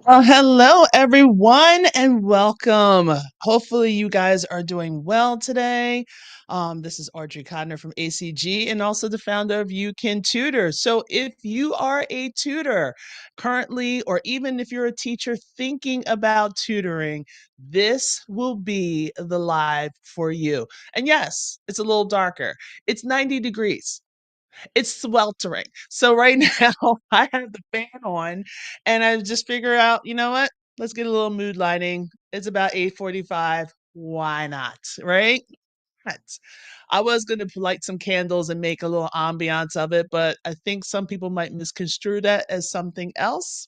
Well, hello everyone and welcome. Hopefully you guys are doing well today. This is Audrey from ACG and also the founder of You Can Tutor. So if you are a tutor currently, or even if you're a teacher thinking about tutoring, this will be the live for you. And yes, it's a little darker. It's 90 degrees. It's sweltering. So right now I have the fan on and I just figure out, you know what? Let's get a little mood lighting. It's about 8:45. Why not? Right? Right. I was going to light some candles and make a little ambiance of it, but I think some people might misconstrue that as something else.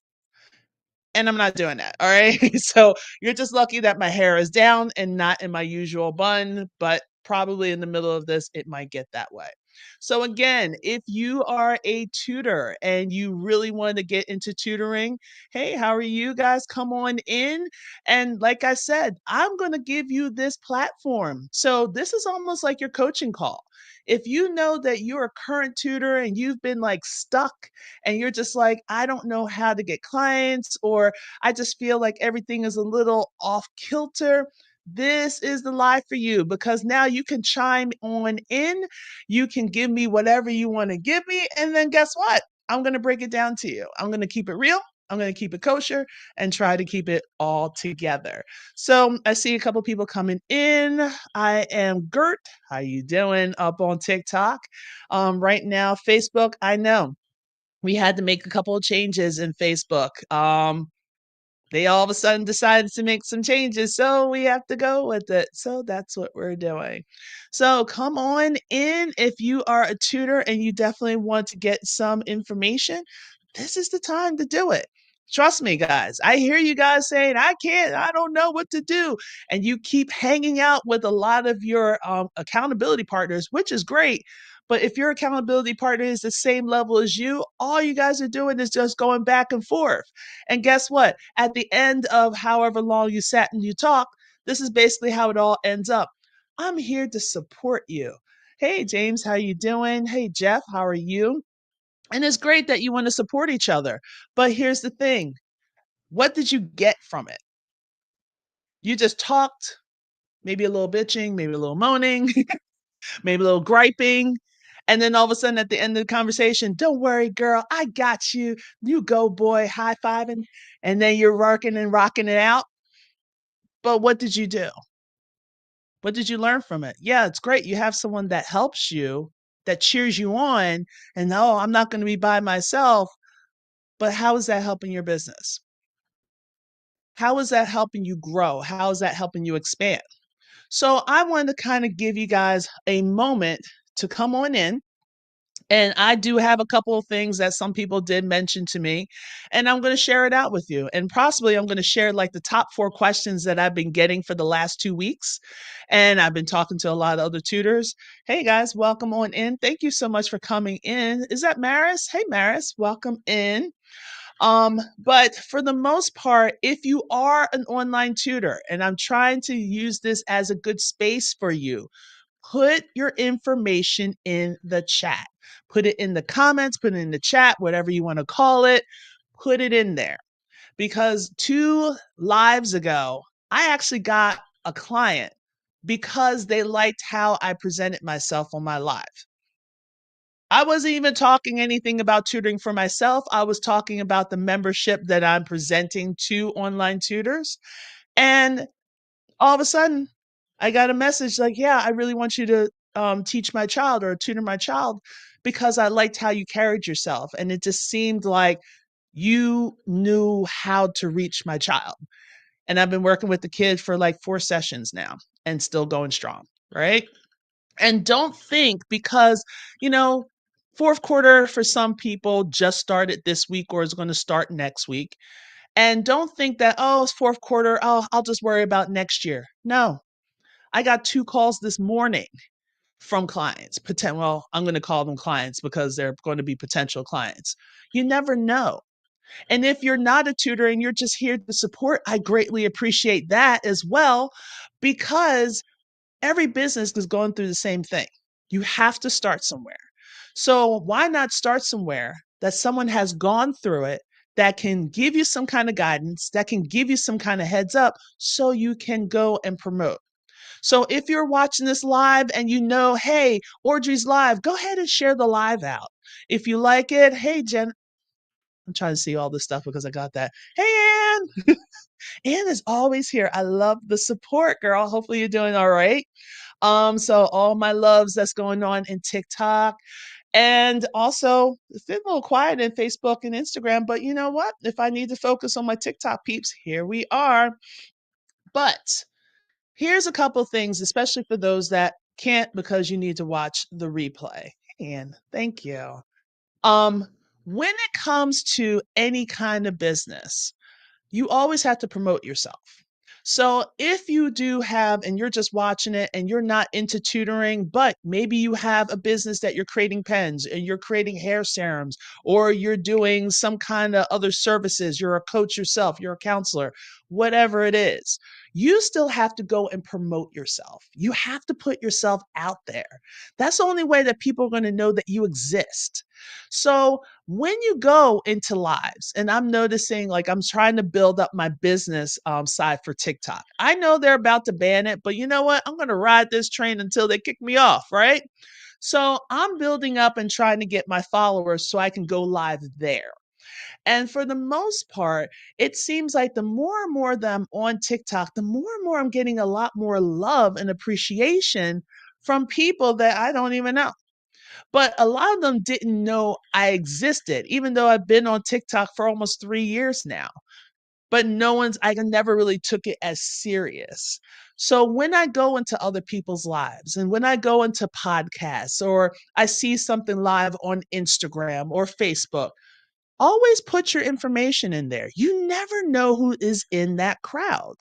And I'm not doing that. All right. So you're just lucky that my hair is down and not in my usual bun, but probably in the middle of this, it might get that way. So, again, if you are a tutor and you really want to get into tutoring, hey, how are you guys? Come on in. And like I said, I'm going to give you this platform. So, this is almost like your coaching call. If you know that you're a current tutor and you've been like stuck and you're just like, I don't know how to get clients, or I just feel like everything is a little off kilter. This is the live for you because now you can chime on in. You can give me whatever you want to give me. And then guess what? I'm going to break it down to you. I'm going to keep it real. I'm going to keep it kosher and try to keep it all together. So I see a couple people coming in. I am Gert. How you doing? Up on TikTok. Right now, Facebook. I know we had to make a couple of changes in Facebook. They all of a sudden decided to make some changes, so we have to go with it. So that's what we're doing. So come on in if you are a tutor and you definitely want to get some information. This is the time to do it. Trust me, guys. I hear you guys saying, I don't know what to do. And you keep hanging out with a lot of your accountability partners, which is great. But if your accountability partner is the same level as you, all you guys are doing is just going back and forth. And guess what? At the end of however long you sat and you talked, this is basically how it all ends up. I'm here to support you. Hey James, how you doing? Hey Jeff, how are you? And it's great that you want to support each other. But here's the thing. What did you get from it? You just talked, maybe a little bitching, maybe a little moaning, maybe a little griping. And then all of a sudden at the end of the conversation, don't worry, girl, I got you. You go, boy, high fiving. And then you're working and rocking it out. But what did you do? What did you learn from it? Yeah, it's great. You have someone that helps you, that cheers you on, and oh, I'm not going to be by myself. But how is that helping your business? How is that helping you grow? How is that helping you expand? So I wanted to kind of give you guys a moment to come on in. And I do have a couple of things that some people did mention to me, and I'm going to share it out with you. And possibly I'm going to share like the top 4 questions that I've been getting for the last 2 weeks. And I've been talking to a lot of other tutors. Hey guys, welcome on in. Thank you so much for coming in. Is that Maris? Hey Maris, welcome in. But for the most part, if you are an online tutor, and I'm trying to use this as a good space for you, put your information in the chat. Put it in the comments, put it in the chat, whatever you want to call it, put it in there. Because 2 lives ago, I actually got a client because they liked how I presented myself on my live. I wasn't even talking anything about tutoring for myself. I was talking about the membership that I'm presenting to online tutors. And all of a sudden, I got a message like, yeah, I really want you to teach my child or tutor my child because I liked how you carried yourself. And it just seemed like you knew how to reach my child. And I've been working with the kid for like 4 sessions now and still going strong. Right. And don't think because, you know, fourth quarter for some people just started this week or is going to start next week. And don't think that, oh, it's fourth quarter. Oh, I'll just worry about next year. No, I got 2 calls this morning from clients. Well, I'm going to call them clients because they're going to be potential clients. You never know. And if you're not a tutor and you're just here to support, I greatly appreciate that as well because every business is going through the same thing. You have to start somewhere. So why not start somewhere that someone has gone through it that can give you some kind of guidance, that can give you some kind of heads up so you can go and promote. So if you're watching this live and you know, hey, Audrey's live, go ahead and share the live out. If you like it, hey, Jen, I'm trying to see all this stuff because I got that. Hey, Ann. Ann is always here. I love the support, girl. Hopefully you're doing all right. So all my loves that's going on in TikTok. And also, it's been a little quiet in Facebook and Instagram, but you know what? If I need to focus on my TikTok peeps, here we are. But here's a couple things, especially for those that can't because you need to watch the replay. And thank you. Um, when it comes to any kind of business, you always have to promote yourself. So if you do have, and you're just watching it and you're not into tutoring, but maybe you have a business that you're creating pens and you're creating hair serums, or you're doing some kind of other services, you're a coach yourself, you're a counselor, whatever it is, you still have to go and promote yourself. You have to put yourself out there. That's the only way that people are going to know that you exist. So when you go into lives, and I'm noticing like I'm trying to build up my business side for TikTok. I know they're about to ban it, but you know what? I'm going to ride this train until they kick me off, right? So I'm building up and trying to get my followers so I can go live there. And for the most part, it seems like the more and more that I'm on TikTok, the more and more I'm getting a lot more love and appreciation from people that I don't even know. But a lot of them didn't know I existed, even though I've been on TikTok for almost 3 years now. But I never really took it as serious. So when I go into other people's lives and when I go into podcasts or I see something live on Instagram or Facebook, always put your information in there. You never know who is in that crowd.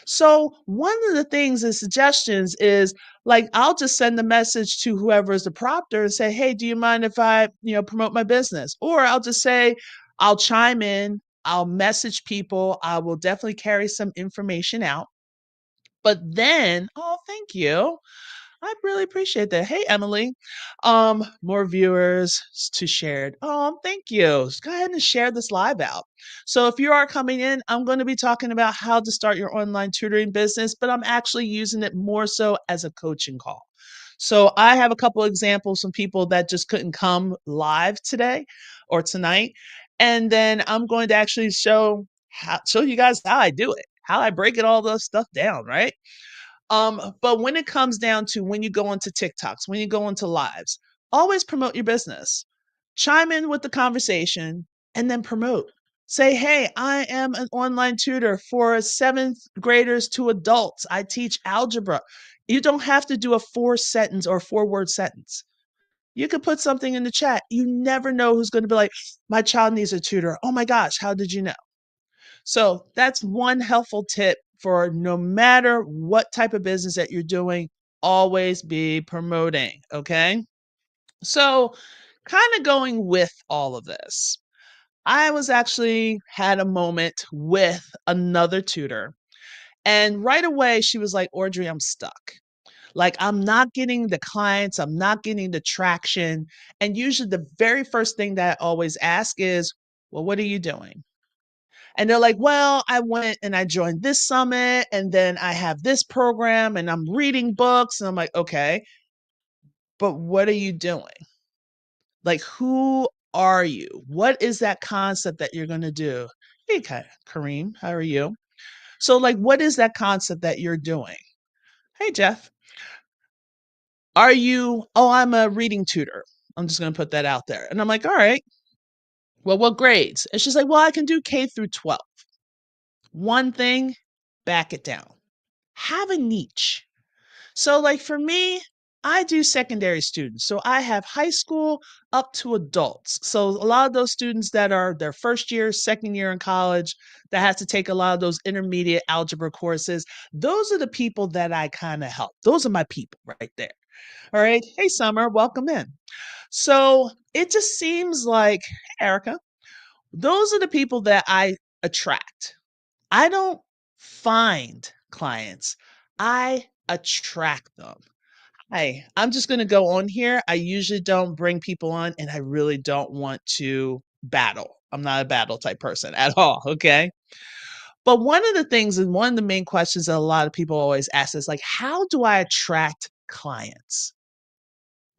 So one of the things and suggestions is like I'll just send a message to whoever is the proctor and say, "Hey, do you mind if I, promote my business?" Or I'll just say, I'll chime in, I'll message people, I will definitely carry some information out. But then, oh, thank you. I really appreciate that. Hey, Emily. More viewers to shared. Oh, thank you. Go ahead and share this live out. So if you are coming in, I'm going to be talking about how to start your online tutoring business, but I'm actually using it more so as a coaching call. So I have a couple examples from people that just couldn't come live today or tonight. And then I'm going to actually show you guys how I do it, how I break it all those stuff down, right? But when it comes down to when you go into TikToks, when you go into lives, always promote your business. Chime in with the conversation and then promote. Say, hey, I am an online tutor for seventh graders to adults. I teach algebra. You don't have to do a 4 sentence or 4 word sentence. You could put something in the chat. You never know who's going to be like, my child needs a tutor. Oh my gosh, how did you know? So that's one helpful tip for no matter what type of business that you're doing, always be promoting. Okay. So, kind of going with all of this, I was actually had a moment with another tutor. And right away, she was like, Audrey, I'm stuck. Like, I'm not getting the clients, I'm not getting the traction. And usually, the very first thing that I always ask is, well, what are you doing? And they're like, well, I went and I joined this summit, and then I have this program, and I'm reading books. And I'm like, okay, but what are you doing? Like, who are you? What is that concept that you're going to do? Hey, Kareem, how are you? So, like, what is that concept that you're doing? Hey, Jeff, oh, I'm a reading tutor. I'm just going to put that out there. And I'm like, all right, well, what grades? And she's like, well, I can do K through 12. One thing, back it down. Have a niche. So, like for me, I do secondary students. So I have high school up to adults. So a lot of those students that are their first year, second year in college, that has to take a lot of those intermediate algebra courses. Those are the people that I kind of help. Those are my people right there. All right. Hey, Summer, welcome in. So it just seems like, hey, Erica, those are the people that I attract. I don't find clients. I attract them. I'm just going to go on here. I usually don't bring people on, and I really don't want to battle. I'm not a battle type person at all, okay? But one of the things and one of the main questions that a lot of people always ask is like, how do I attract clients?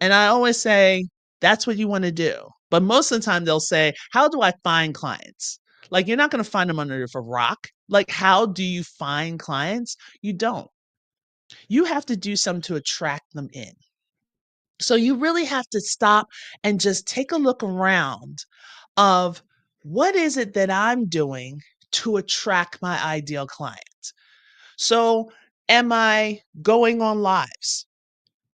And I always say, that's what you want to do. But most of the time they'll say, how do I find clients? Like, you're not going to find them under a rock. Like, how do you find clients? You don't. You have to do something to attract them in. So you really have to stop and just take a look around of what is it that I'm doing to attract my ideal client? So am I going on lives?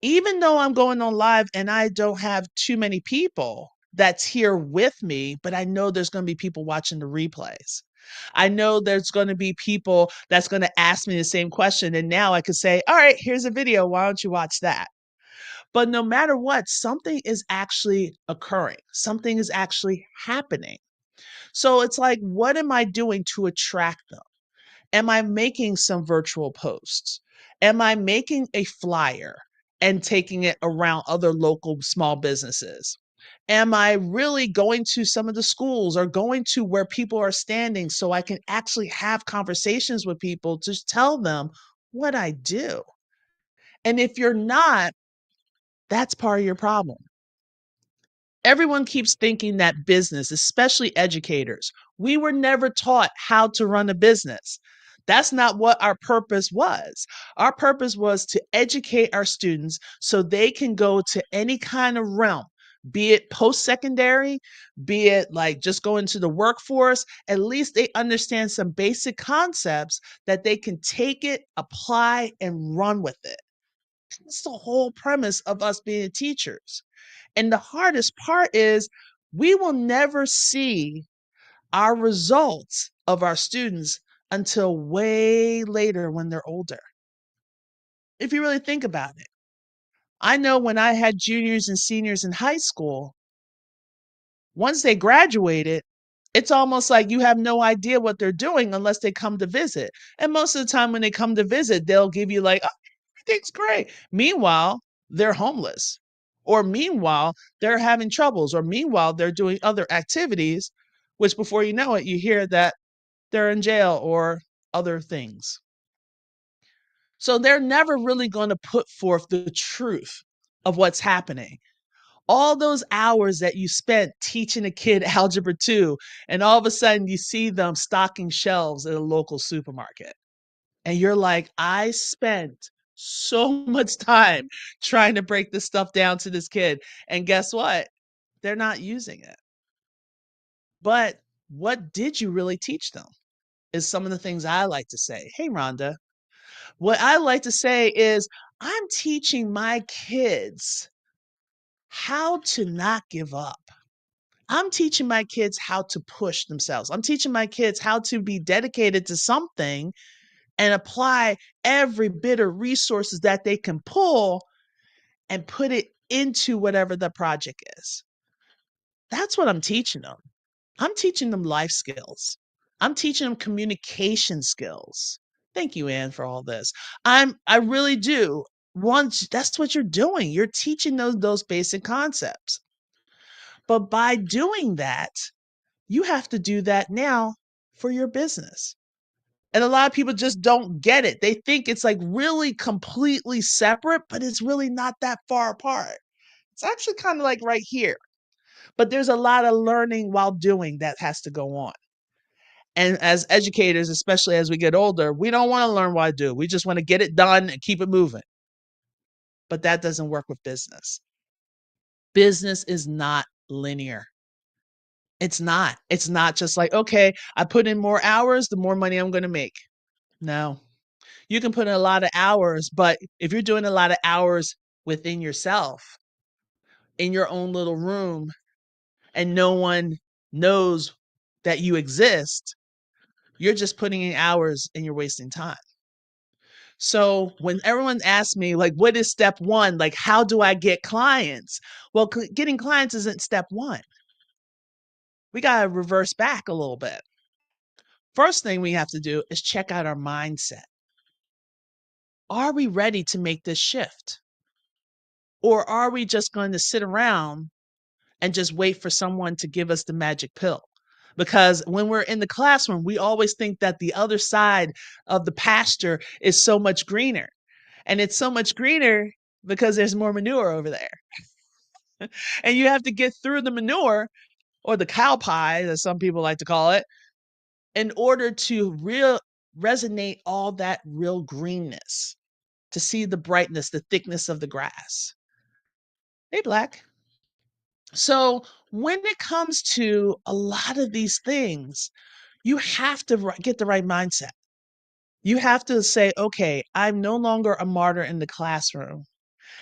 Even though I'm going on live and I don't have too many people that's here with me, but I know there's going to be people watching the replays. I know there's going to be people that's going to ask me the same question. And now I could say, all right, here's a video. Why don't you watch that? But no matter what, something is actually occurring, something is actually happening. So it's like, what am I doing to attract them? Am I making some virtual posts? Am I making a flyer and taking it around other local small businesses? Am I really going to some of the schools or going to where people are standing so I can actually have conversations with people to tell them what I do? And if you're not, that's part of your problem. Everyone keeps thinking that business, especially educators, we were never taught how to run a business. That's not what our purpose was. Our purpose was to educate our students so they can go to any kind of realm, be it post secondary, be it like just go into the workforce. At least they understand some basic concepts that they can take it, apply, and run with it. That's the whole premise of us being teachers. And the hardest part is we will never see our results of our students until way later when they're older. If you really think about it, I know when I had juniors and seniors in high school, once they graduated, it's almost like you have no idea what they're doing unless they come to visit. And most of the time, when they come to visit, they'll give you, like, oh, everything's great. Meanwhile, they're homeless. Or meanwhile, they're having troubles. Or meanwhile, they're doing other activities, which before you know it, you hear that they're in jail or other things. So they're never really going to put forth the truth of what's happening. All those hours that you spent teaching a kid algebra 2, and all of a sudden you see them stocking shelves at a local supermarket. And you're like, I spent so much time trying to break this stuff down to this kid. And guess what? They're not using it. But what did you really teach them? Is some of the things I like to say. Hey, Rhonda, what I like to say is I'm teaching my kids how to not give up. I'm teaching my kids how to push themselves. I'm teaching my kids how to be dedicated to something and apply every bit of resources that they can pull and put it into whatever the project is. That's what I'm teaching them. I'm teaching them life skills. I'm teaching them communication skills. Thank you, Anne, for all this. I really do. Once that's what you're doing. You're teaching those basic concepts. But by doing that, you have to do that now for your business. And a lot of people just don't get it. They think it's like really completely separate, but it's really not that far apart. It's actually kind of like right here. But there's a lot of learning while doing that has to go on. And as educators, especially as we get older, we don't want to learn what I do. We just want to get it done and keep it moving. But that doesn't work with business. Business is not linear. It's not. It's not just like, okay, I put in more hours, the more money I'm going to make. No. You can put in a lot of hours, but if you're doing a lot of hours within yourself, in your own little room, and no one knows that you exist, you're just putting in hours and you're wasting time. So when everyone asks me, like, what is step one? Like, how do I get clients? Well, getting clients isn't step one. We got to reverse back a little bit. First thing we have to do is check out our mindset. Are we ready to make this shift? Or are we just going to sit around and just wait for someone to give us the magic pill. Because when we're in the classroom, we always think that the other side of the pasture is so much greener. And it's so much greener because there's more manure over there. And you have to get through the manure or the cow pie, as some people like to call it, in order to real resonate all that real greenness, to see the brightness, the thickness of the grass. Hey, Black. So when it comes to a lot of these things, you have to get the right mindset. You have to say, okay, I'm no longer a martyr in the classroom.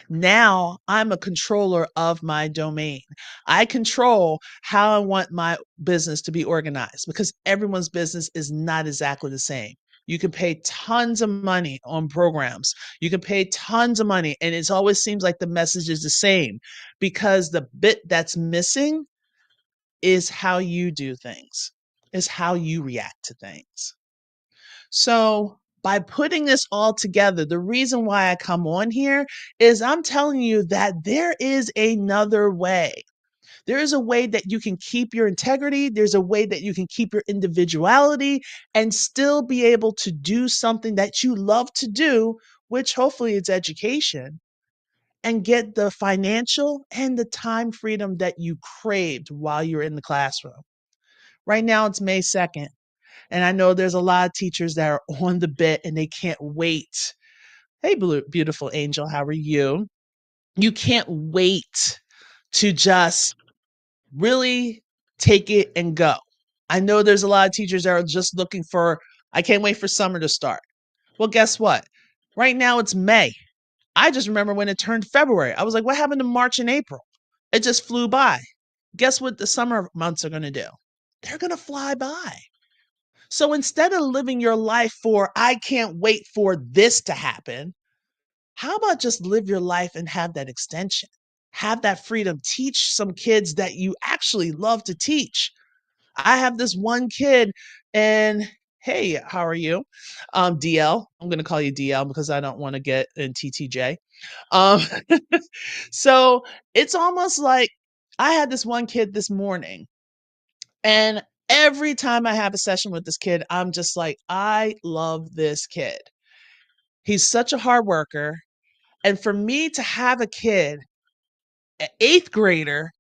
Now I'm a controller of my domain. I control how I want my business to be organized because everyone's business is not exactly the same. You can pay tons of money on programs. You can pay tons of money, and it always seems like the message is the same because the bit that's missing is how you do things, is how you react to things. So, by putting this all together, the reason why I come on here is I'm telling you that there is another way. There is a way that you can keep your integrity. There's a way that you can keep your individuality and still be able to do something that you love to do, which hopefully is education, and get the financial and the time freedom that you craved while you're in the classroom. Right now, it's May 2nd. And I know there's a lot of teachers that are on the bit and they can't wait. Hey, beautiful angel, how are you? You can't wait to just really take it and go. I know there's a lot of teachers that are just looking for, I can't wait for summer to start. Well, guess what? Right now it's May. I just remember when it turned February. I was like, what happened to March and April? It just flew by. Guess what the summer months are going to do? They're going to fly by. So instead of living your life for, I can't wait for this to happen, how about just live your life and have that extension? Have that freedom. Teach some kids that you actually love to teach. I have this one kid, and hey, how are you? DL. I'm going to call you DL because I don't want to get in TTJ. Um, so it's almost like I had this one kid this morning, and every time I have a session with this kid, I'm just like, I love this kid. He's such a hard worker. And for me to have a kid, an eighth grader,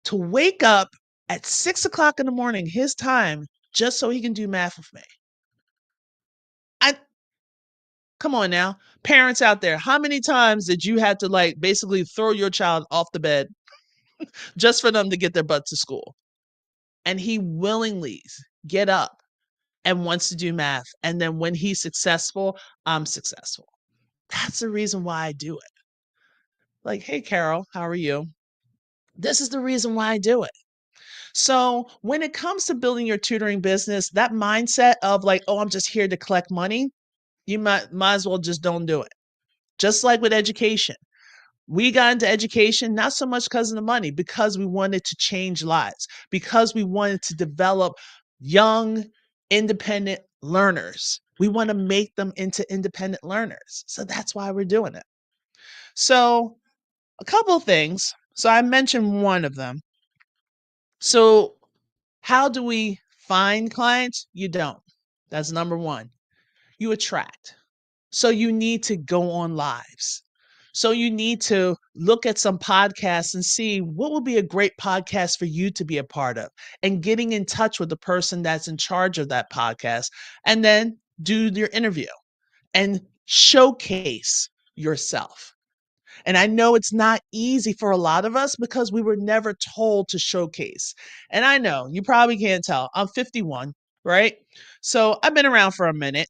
to wake up at 6 o'clock in the morning, his time, just so he can do math with me. I come on now. Parents out there, how many times did you have to like basically throw your child off the bed just for them to get their butt to school? And he willingly get up and wants to do math. And then when he's successful, I'm successful. That's the reason why I do it. Like, hey, Carol, how are you? This is the reason why I do it. So when it comes to building your tutoring business, that mindset of like, oh, I'm just here to collect money, you might as well just don't do it. Just like with education. We got into education not so much because of the money, because we wanted to change lives, because we wanted to develop young, independent learners. We want to make them into independent learners. So that's why we're doing it. So, a couple of things. So, I mentioned one of them. So, how do we find clients? You don't. That's number one. You attract. So you need to go on lives. So you need to look at some podcasts and see what would be a great podcast for you to be a part of and getting in touch with the person that's in charge of that podcast and then do your interview and showcase yourself. And I know it's not easy for a lot of us because we were never told to showcase. And I know you probably can't tell. I'm 51, right? So I've been around for a minute.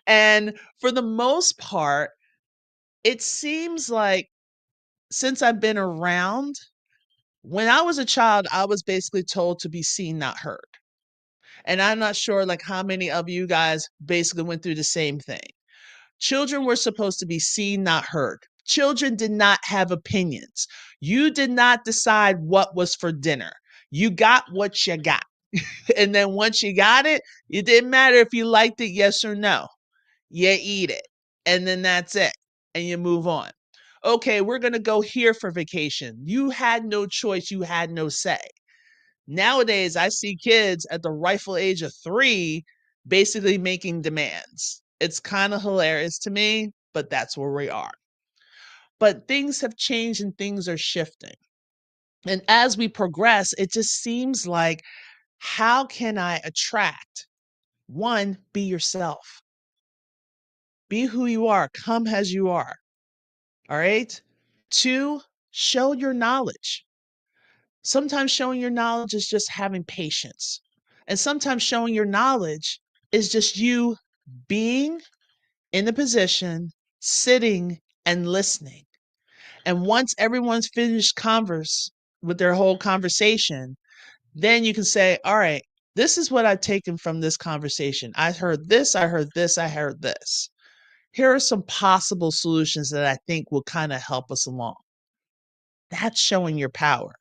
And for the most part, it seems like since I've been around, when I was a child, I was basically told to be seen, not heard. And I'm not sure like how many of you guys basically went through the same thing. Children were supposed to be seen, not heard. Children did not have opinions. You did not decide what was for dinner. You got what you got. And then once you got it, it didn't matter if you liked it, yes or no. You eat it. And then that's it. And you move on. Okay, we're going to go here for vacation. You had no choice. You had no say. Nowadays, I see kids at the rightful age of 3 basically making demands. It's kind of hilarious to me, but that's where we are. But things have changed and things are shifting. And as we progress, it just seems like, how can I attract? One, be yourself. Be who you are. Come as you are. All right. Two, show your knowledge. Sometimes showing your knowledge is just having patience. And sometimes showing your knowledge is just you being in the position, sitting and listening. And once everyone's finished converse with their whole conversation, then you can say, all right, this is what I've taken from this conversation. I heard this, I heard this, I heard this. Here are some possible solutions that I think will kind of help us along. That's showing your power.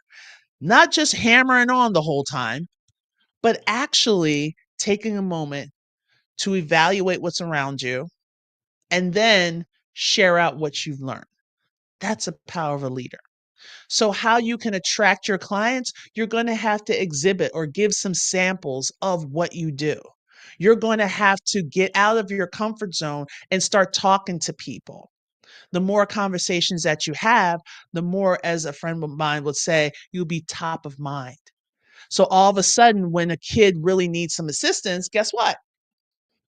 Not just hammering on the whole time, but actually taking a moment to evaluate what's around you and then share out what you've learned. That's the power of a leader. So, how you can attract your clients, you're going to have to exhibit or give some samples of what you do. You're going to have to get out of your comfort zone and start talking to people. The more conversations that you have, the more, as a friend of mine would say, you'll be top of mind. So all of a sudden, when a kid really needs some assistance, guess what?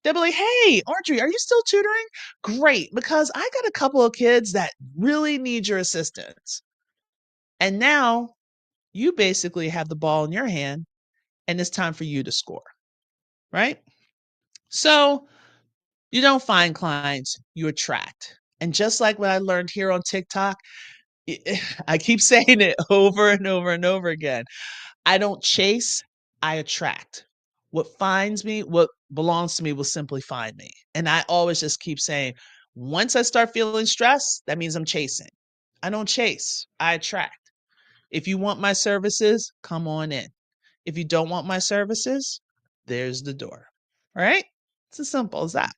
They'll be like, hey, Audrey, are you still tutoring? Great, because I got a couple of kids that really need your assistance. And now you basically have the ball in your hand and it's time for you to score, right? So you don't find clients, you attract. And just like what I learned here on TikTok, I keep saying it over and over and over again. I don't chase, I attract. What finds me, what belongs to me will simply find me. And I always just keep saying, once I start feeling stress, that means I'm chasing. I don't chase, I attract. If you want my services, come on in. If you don't want my services, there's the door. All right? It's as simple as that.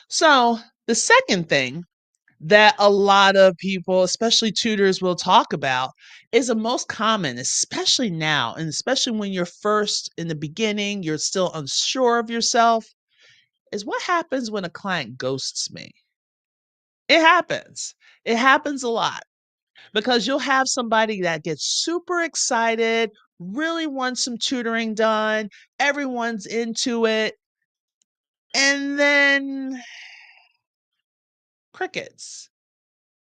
So, the second thing that a lot of people, especially tutors, will talk about is the most common, especially now, and especially when you're first in the beginning, you're still unsure of yourself, is what happens when a client ghosts me. It happens. It happens a lot because you'll have somebody that gets super excited, really wants some tutoring done, everyone's into it, and then crickets.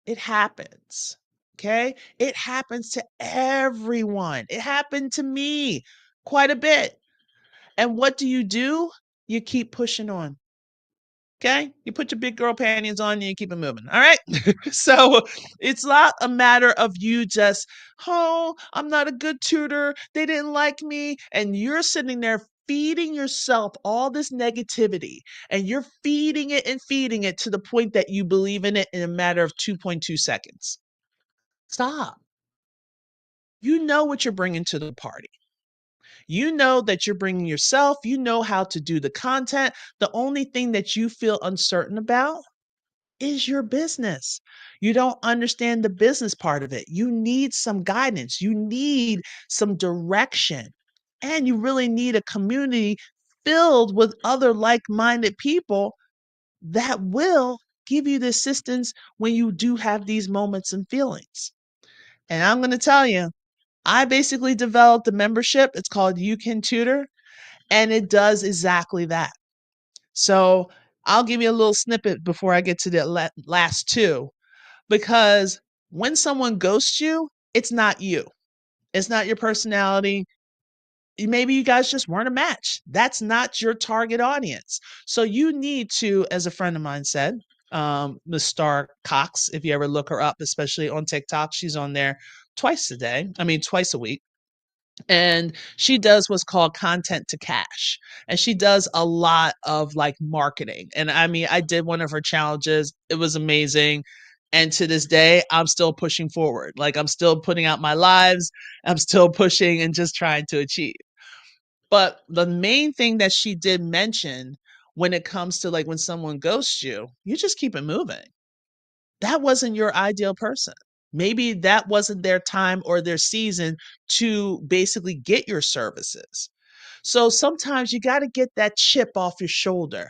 It happens. Okay. It happens to everyone. It happened to me quite a bit. And what do? You keep pushing on. Okay. You put your big girl panties on and you keep it moving. All right. So it's not a matter of you just, oh, I'm not a good tutor. They didn't like me. And you're sitting there feeding yourself all this negativity and you're feeding it to the point that you believe in it in a matter of 2.2 seconds. Stop. You know what you're bringing to the party. You know that you're bringing yourself. You know how to do the content. The only thing that you feel uncertain about is your business. You don't understand the business part of it. You need some guidance. You need some direction. And you really need a community filled with other like minded people that will give you the assistance when you do have these moments and feelings. And I'm going to tell you, I basically developed a membership. It's called You Can Tutor, and it does exactly that. So I'll give you a little snippet before I get to the last two, because when someone ghosts you, it's not you. It's not your personality. Maybe you guys just weren't a match. That's not your target audience. So you need to, as a friend of mine said, Miss Star Cox, if you ever look her up, especially on TikTok, she's on there twice a week. And she does what's called content to cash. And she does a lot of like marketing. And I did one of her challenges. It was amazing. And to this day, I'm still pushing forward. Like I'm still putting out my lives. I'm still pushing and just trying to achieve. But the main thing that she did mention when it comes to like when someone ghosts you, you just keep it moving. that wasn't your ideal person. Maybe that wasn't their time or their season to basically get your services. So sometimes you got to get that chip off your shoulder.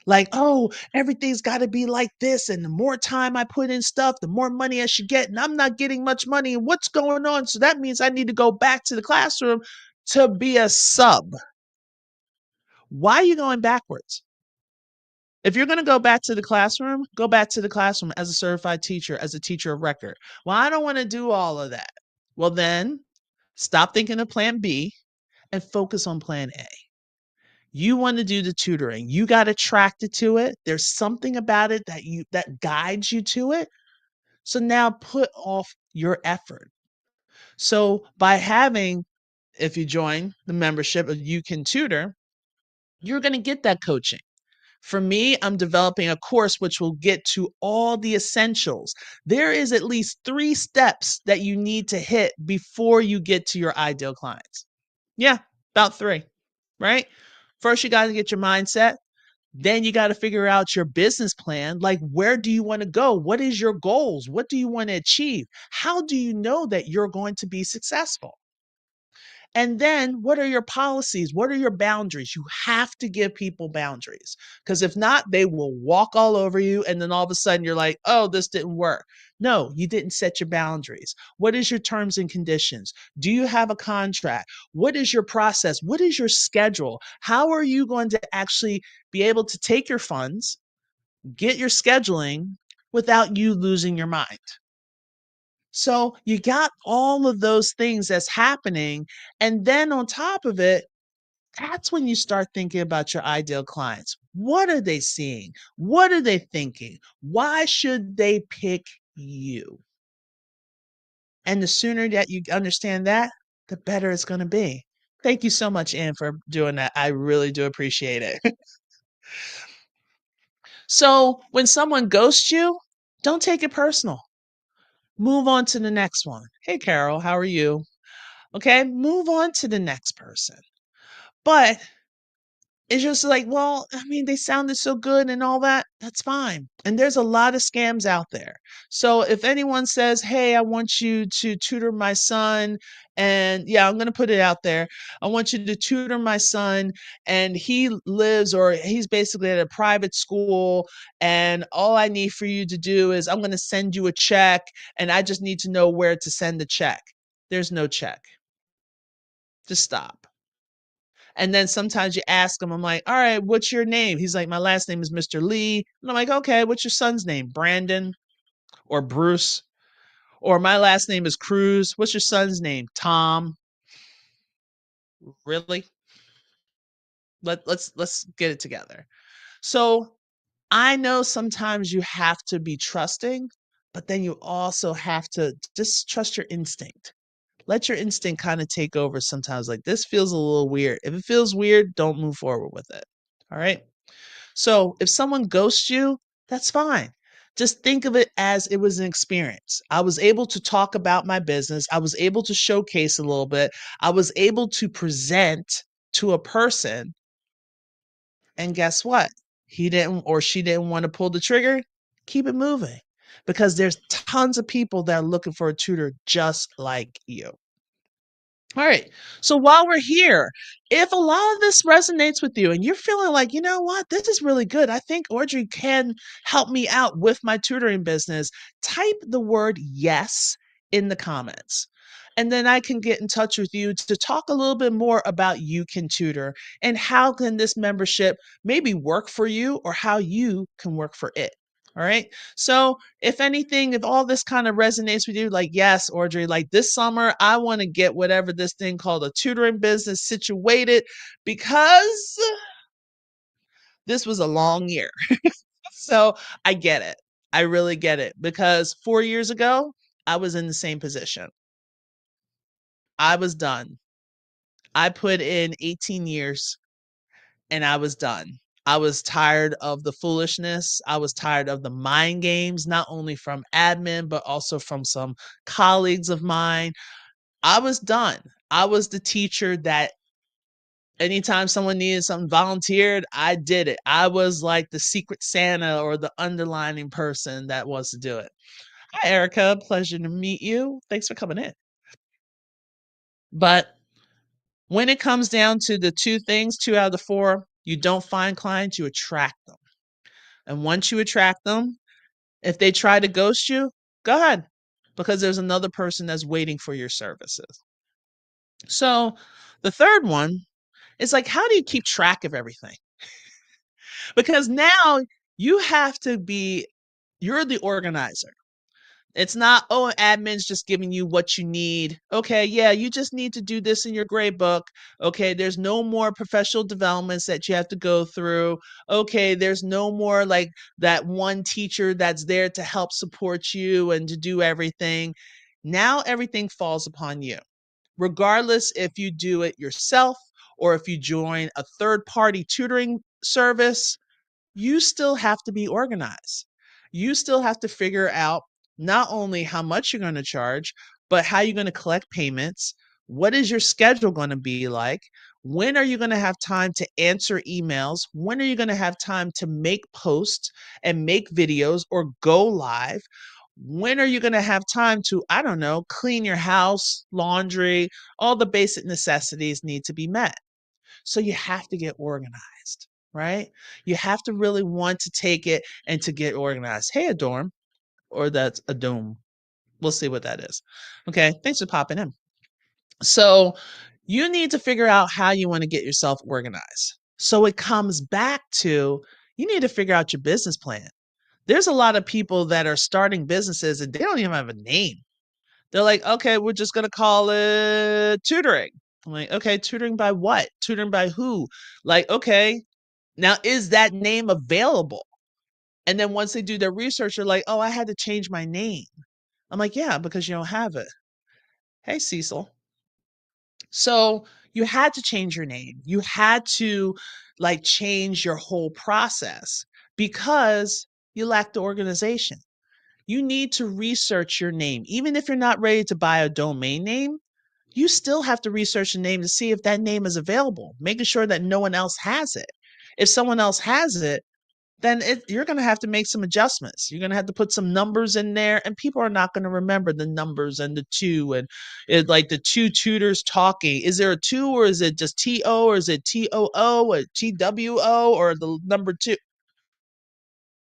Like, oh, everything's got to be like this. And the more time I put in stuff, the more money I should get. And I'm not getting much money. And what's going on? So that means I need to go back to the classroom to be a sub. Why are you going backwards? If you're going to go back to the classroom, go back to the classroom as a certified teacher, as a teacher of record. Well, I don't want to do all of that. Well, then stop thinking of plan B and focus on plan A. You want to do the tutoring. You got attracted to it. There's something about it that guides you to it. So now put off your effort. So by having, if you join the membership of You Can Tutor, you're going to get that coaching. For me, I'm developing a course which will get to all the essentials. There is at least 3 steps that you need to hit before you get to your ideal clients. Yeah, about 3, right? First, you got to get your mindset. Then you got to figure out your business plan. Like, where do you want to go? What is your goals? What do you want to achieve? How do you know that you're going to be successful? And then what are your policies? What are your boundaries? You have to give people boundaries because if not, they will walk all over you. And then all of a sudden you're like, oh, this didn't work. No, you didn't set your boundaries. What is your terms and conditions? Do you have a contract? What is your process? What is your schedule? How are you going to actually be able to take your funds, get your scheduling without you losing your mind? So you got all of those things that's happening. And then on top of it, that's when you start thinking about your ideal clients. What are they seeing? What are they thinking? Why should they pick you? And the sooner that you understand that, the better it's going to be. Thank you so much, Ann, for doing that. I really do appreciate it. So when someone ghosts you, don't take it personal. Move on to the next one. Hey, Carol, how are you? Okay, move on to the next person. But it's just like, well, I mean, they sounded so good and all that. That's fine. And there's a lot of scams out there. So if anyone says, hey, I want you to tutor my son, and yeah, I'm going to put it out there. I want you to tutor my son, and he lives or he's basically at a private school. And all I need for you to do is I'm going to send you a check, and I just need to know where to send the check. There's no check. Just stop. And then sometimes you ask him, I'm like, all right, what's your name? He's like, my last name is Mr. Lee. And I'm like, okay, what's your son's name? Brandon or Bruce? Or my last name is Cruz. What's your son's name? Tom. Really? Let's get it together. So I know sometimes you have to be trusting, but then you also have to just trust your instinct. Let your instinct kind of take over sometimes. Like, this feels a little weird. If it feels weird, don't move forward with it. All right. So if someone ghosts you, that's fine. Just think of it as it was an experience. I was able to talk about my business. I was able to showcase a little bit. I was able to present to a person. And guess what? He didn't or she didn't want to pull the trigger. Keep it moving because there's tons of people that are looking for a tutor just like you. All right. So while we're here, if a lot of this resonates with you and you're feeling like, you know what, this is really good. I think Audrey can help me out with my tutoring business. Type the word yes in the comments. And then I can get in touch with you to talk a little bit more about You Can Tutor and how can this membership maybe work for you or how you can work for it. All right. So if anything, if all this kind of resonates with you, like, yes, Audrey, like this summer, I want to get whatever this thing called a tutoring business situated because this was a long year. So I get it. I really get it because 4 years ago, I was in the same position. I was done. I put in 18 years and I was done. I was tired of the foolishness. I was tired of the mind games, not only from admin, but also from some colleagues of mine. I was done. I was the teacher that Anytime someone needed something volunteered, I did it. I was like the secret Santa or the underlining person that wants to do it. Hi, Erica. Pleasure to meet you. Thanks for coming in. But when it comes down to the two things, 2 out of the 4, you don't find clients, you attract them. And once you attract them, if they try to ghost you, go ahead, because there's another person that's waiting for your services. So the third one is like, how do you keep track of everything? Because now you have to be, you're the organizer. It's not, oh, admin's just giving you what you need. Okay, yeah, you just need to do this in your grade book. Okay, there's no more professional developments that you have to go through. Okay, there's no more like that one teacher that's there to help support you and to do everything. Now everything falls upon you, regardless if you do it yourself or if you join a third party tutoring service. You still have to be organized. You still have to figure out not only how much you're going to charge, but how you're going to collect payments. What is your schedule going to be like? When are you going to have time to answer emails? When are you going to have time to make posts and make videos or go live? When are you going to have time to, I don't know, clean your house, laundry, all the basic necessities need to be met. So you have to get organized, right? You have to really want to take it and to get organized. Hey, Adorm, or that's a doom. We'll see what that is. Okay, thanks for popping in. So you need to figure out how you want to get yourself organized. So it comes back to you need to figure out your business plan. There's a lot of people that are starting businesses and they don't even have a name. They're like, okay, we're just going to call it tutoring. I'm like, okay, tutoring by what? Tutoring by who? Like, okay, now is that name available? And then once they do their research, they're like, oh, I had to change my name. I'm like, yeah, because you don't have it. Hey, Cecil. So you had to change your name. You had to like change your whole process because you lacked the organization. You need to research your name. Even if you're not ready to buy a domain name, you still have to research the name to see if that name is available, making sure that no one else has it. If someone else has it, then you're going to have to make some adjustments. You're going to have to put some numbers in there, and people are not going to remember the numbers and the two and like the two tutors talking. Is there a two, or is it just TO, or is it TOO or TWO, or the number two?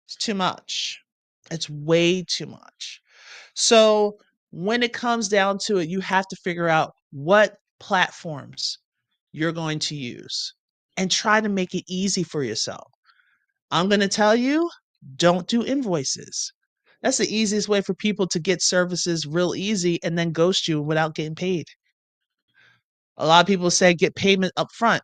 It's too much. It's way too much. So when it comes down to it, you have to figure out what platforms you're going to use and try to make it easy for yourself. I'm going to tell you, don't do invoices. That's the easiest way for people to get services real easy and then ghost you without getting paid. A lot of people say get payment up front.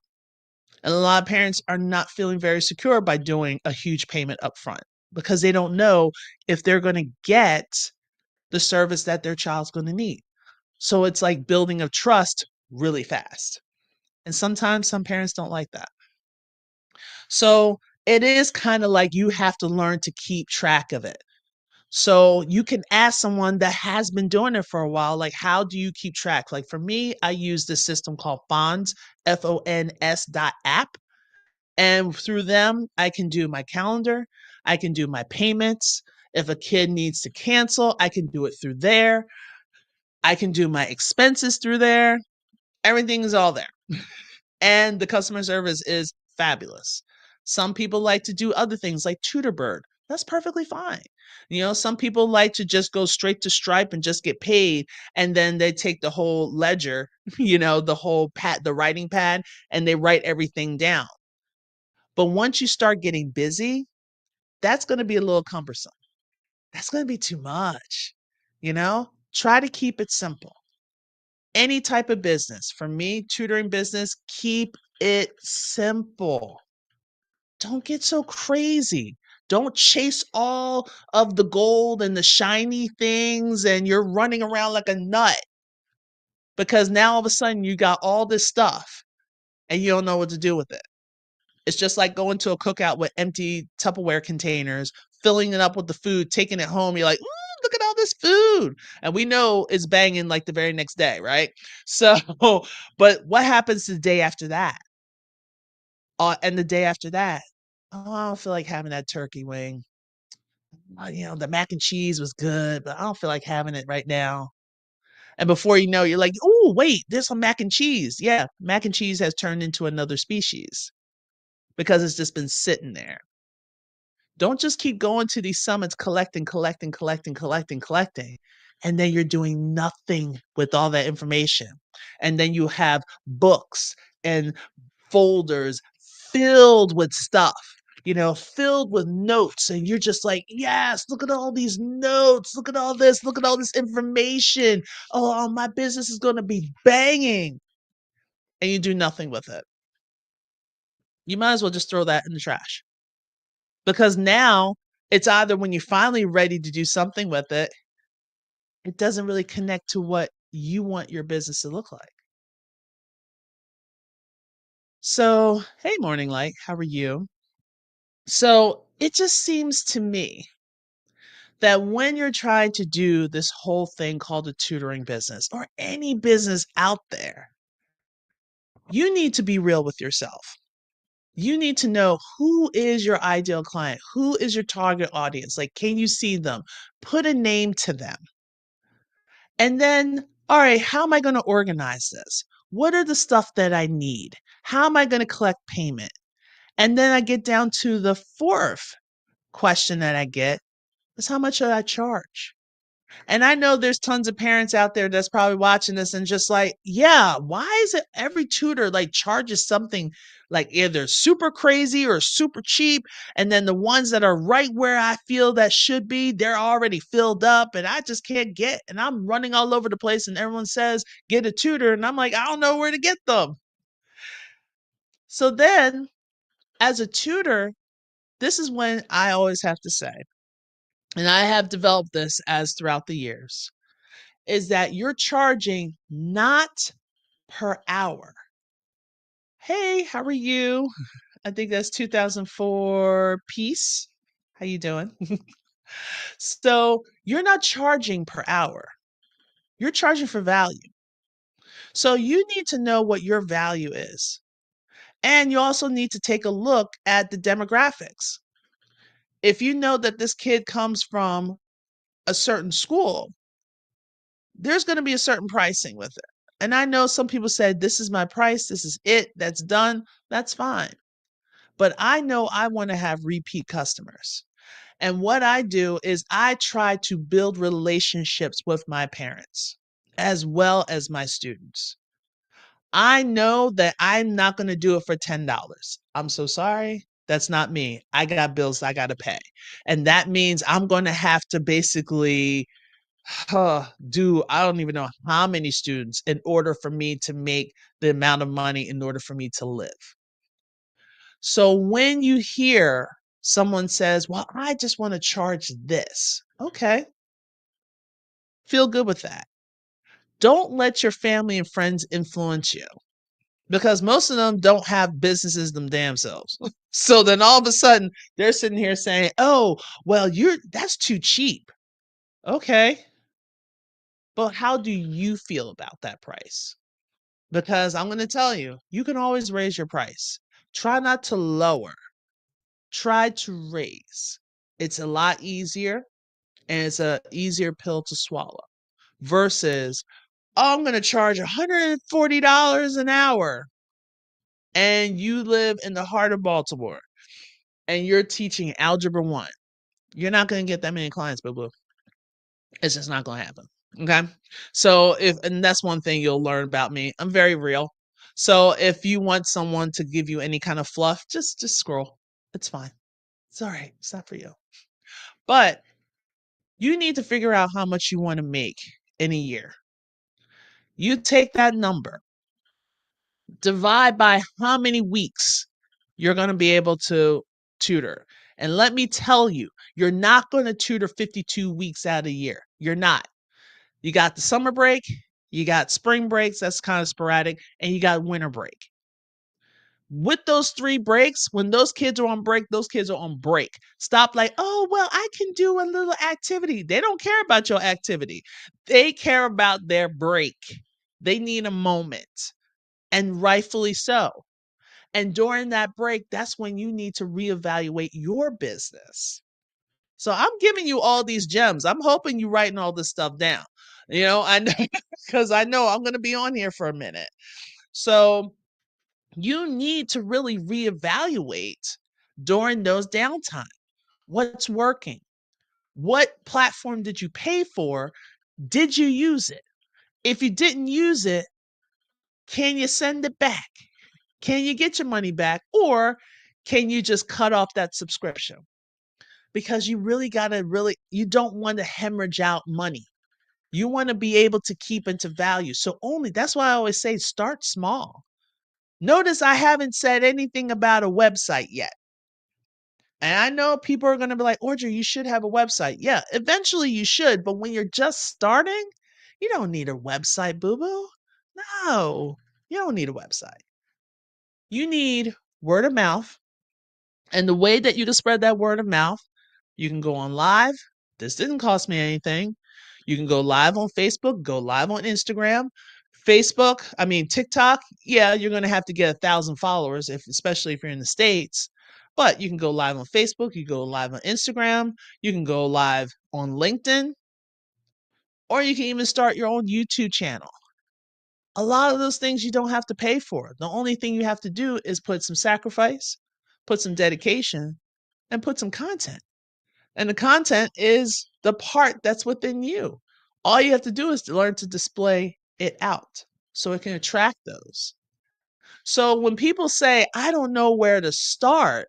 And a lot of parents are not feeling very secure by doing a huge payment up front because they don't know if they're going to get the service that their child's going to need. So it's like building a trust really fast. And sometimes some parents don't like that. So it is kind of like you have to learn to keep track of it. So you can ask someone that has been doing it for a while, like, how do you keep track? Like for me, I use this system called Fonds, FONS.app. And through them, I can do my calendar, I can do my payments. If a kid needs to cancel, I can do it through there. I can do my expenses through there. Everything is all there. And the customer service is fabulous. Some people like to do other things like TutorBird. That's perfectly fine. You know, some people like to just go straight to Stripe and just get paid, and then they take the whole ledger, the whole the writing pad, and they write everything down. But once you start getting busy, that's going to be a little cumbersome. That's going to be too much. Try to keep it simple. Any type of business, for me, tutoring business, keep it simple. Don't get so crazy. Don't chase all of the gold and the shiny things and you're running around like a nut because now all of a sudden you got all this stuff and you don't know what to do with it. It's just like going to a cookout with empty Tupperware containers, filling it up with the food, taking it home. You're like, ooh, look at all this food. And we know it's banging like the very next day, right? So, but what happens the day after that? And the day after that, oh, I don't feel like having that turkey wing. The mac and cheese was good, but I don't feel like having it right now. And before you know, you're like, oh, wait, there's some mac and cheese. Yeah, mac and cheese has turned into another species because it's just been sitting there. Don't just keep going to these summits collecting, collecting, collecting, collecting, collecting, and then you're doing nothing with all that information. And then you have books and folders filled with stuff, filled with notes. And you're just like, yes, look at all these notes. Look at all this information. Oh, my business is going to be banging. And you do nothing with it. You might as well just throw that in the trash. Because now it's either when you're finally ready to do something with it, it doesn't really connect to what you want your business to look like. So, hey, Morning Light, how are you? So, it just seems to me that when you're trying to do this whole thing called a tutoring business or any business out there, you need to be real with yourself. You need to know who is your ideal client, who is your target audience. Like, can you see them? Put a name to them. And then, all right, how am I going to organize this? What are the stuff that I need? How am I going to collect payment? And then I get down to the fourth question that I get is how much should I charge? And I know there's tons of parents out there that's probably watching this and just like, yeah, why is it every tutor like charges something like either super crazy or super cheap? And then the ones that are right where I feel that should be, they're already filled up and I just can't get, and I'm running all over the place and everyone says, get a tutor. And I'm like, I don't know where to get them. So then as a tutor, this is when I always have to say, and I have developed this as throughout the years, is that you're charging not per hour. Hey, how are you? I think that's 2004 Peace. How you doing? So you're not charging per hour. You're charging for value. So you need to know what your value is. And you also need to take a look at the demographics. If you know that this kid comes from a certain school, there's going to be a certain pricing with it. And I know some people said, this is my price, this is it, that's done. That's fine. But I know I want to have repeat customers. And what I do is I try to build relationships with my parents as well as my students. I know that I'm not going to do it for $10. I'm so sorry. That's not me. I got bills I got to pay. And that means I'm going to have to basically do I don't even know how many students in order for me to make the amount of money in order for me to live. So when you hear someone says, well, I just want to charge this. Okay, feel good with that. Don't let your family and friends influence you because most of them don't have businesses them damn selves. So then all of a sudden they're sitting here saying, oh, well, that's too cheap. Okay. But how do you feel about that price? Because I'm going to tell you, you can always raise your price. Try not to lower, try to raise. It's a lot easier and it's a easier pill to swallow versus, oh, I'm going to charge $140 an hour and you live in the heart of Baltimore and you're teaching Algebra 1. You're not going to get that many clients, boo boo. It's just not going to happen. Okay. So and that's one thing you'll learn about me. I'm very real. So if you want someone to give you any kind of fluff, just scroll. It's fine. It's all right. It's not for you. But you need to figure out how much you want to make in a year. You take that number, divide by how many weeks you're going to be able to tutor. And let me tell you, you're not going to tutor 52 weeks out of a year. You're not. You got the summer break, you got spring breaks, that's kind of sporadic, and you got winter break. With those 3 breaks, when those kids are on break, those kids are on break. Stop like, oh, well, I can do a little activity. They don't care about your activity. They care about their break. They need a moment, and rightfully so. And during that break, that's when you need to reevaluate your business. So I'm giving you all these gems. I'm hoping you writing all this stuff down. I know because I know I'm going to be on here for a minute. So you need to really reevaluate during those downtime. What's working? What platform did you pay for? Did you use it? If you didn't use it, can you send it back? Can you get your money back? Or can you just cut off that subscription? Because you really got to you don't want to hemorrhage out money. You want to be able to keep into value. So that's why I always say start small. Notice I haven't said anything about a website yet. And I know people are going to be like, Audrey, you should have a website. Yeah, eventually you should. But when you're just starting, you don't need a website, boo boo. No, you don't need a website. You need word of mouth. And the way that you can spread that word of mouth, you can go on live. This didn't cost me anything. You can go live on Facebook, go live on Instagram. TikTok, yeah, you're going to have to get 1,000 followers, especially if you're in the States. But you can go live on Facebook, you go live on Instagram, you can go live on LinkedIn, or you can even start your own YouTube channel. A lot of those things you don't have to pay for. The only thing you have to do is put some sacrifice, put some dedication, and put some content. And the content is the part that's within you. All you have to do is to learn to display it out so it can attract those. So when people say, I don't know where to start,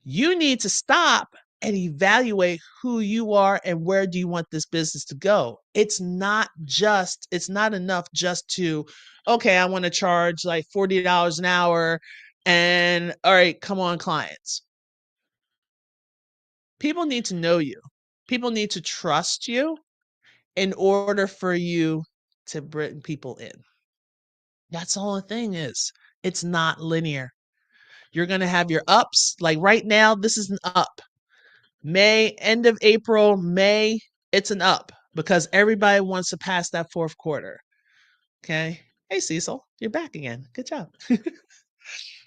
you need to stop and evaluate who you are and where do you want this business to go. It's not enough just to, okay, I want to charge like $40 an hour and all right, come on, clients. People need to know you. People need to trust you in order for you to bring people in. That's all the thing is. It's not linear. You're going to have your ups. Like right now, this is an up. End of April, May, it's an up because everybody wants to pass that fourth quarter. Okay. Hey, Cecil, you're back again. Good job.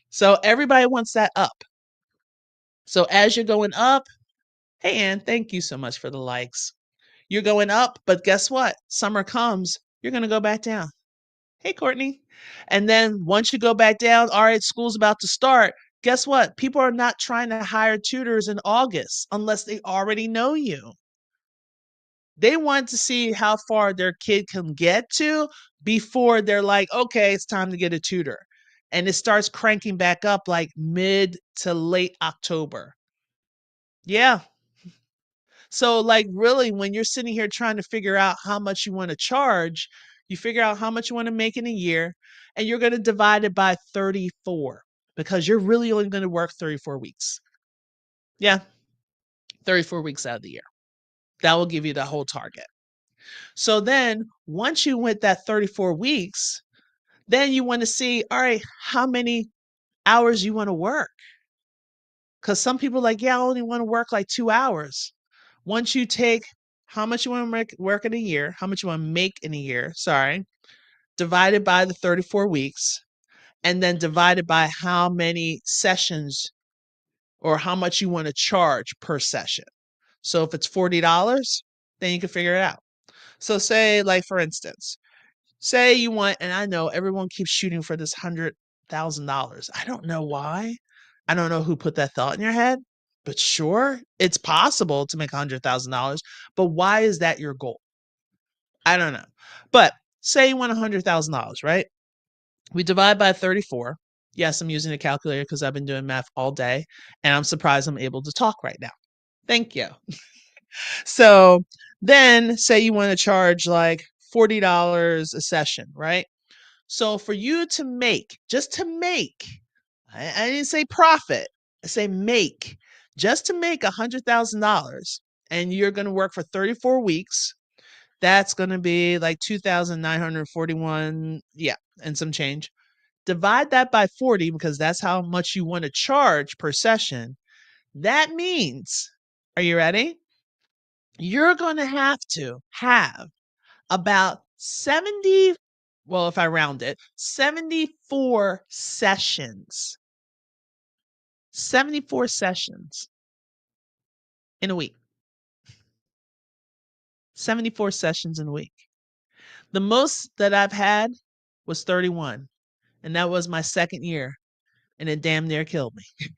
So everybody wants that up. So as you're going up, hey, Ann, thank you so much for the likes. You're going up, but guess what? Summer comes, you're going to go back down. Hey, Courtney. And then once you go back down, all right, school's about to start. Guess what? People are not trying to hire tutors in August unless they already know you. They want to see how far their kid can get to before they're like, okay, it's time to get a tutor. And it starts cranking back up like mid to late October. Yeah. So, like, really, when you're sitting here trying to figure out how much you want to charge, you figure out how much you want to make in a year, and you're going to divide it by 34 because you're really only going to work 34 weeks. Yeah, 34 weeks out of the year. That will give you the whole target. So then, once you went that 34 weeks, then you want to see, all right, how many hours you want to work. Because some people are like, yeah, I only want to work like 2 hours. Once you take how much you want to work in a year, how much you want to make in a year, divided by the 34 weeks, and then divided by how many sessions or how much you want to charge per session. So if it's $40, then you can figure it out. So say, like, for instance, say you want, and I know everyone keeps shooting for this $100,000. I don't know why. I don't know who put that thought in your head, but sure, it's possible to make $100,000. But why is that your goal? I don't know. But say you want $100,000, right? We divide by 34. Yes, I'm using a calculator because I've been doing math all day, and I'm surprised I'm able to talk right now. Thank you. So then say you want to charge like $40 a session, right? So for you to make, just to make, I didn't say profit, I say make, just to make $100,000 and you're going to work for 34 weeks, that's going to be like 2,941, yeah, and some change. Divide that by 40 because that's how much you want to charge per session. That means, are you ready? You're going to have about well, if I round it, 74 sessions. 74 sessions in a week. 74 sessions in a week. The most that I've had was 31, and that was my second year, and it damn near killed me.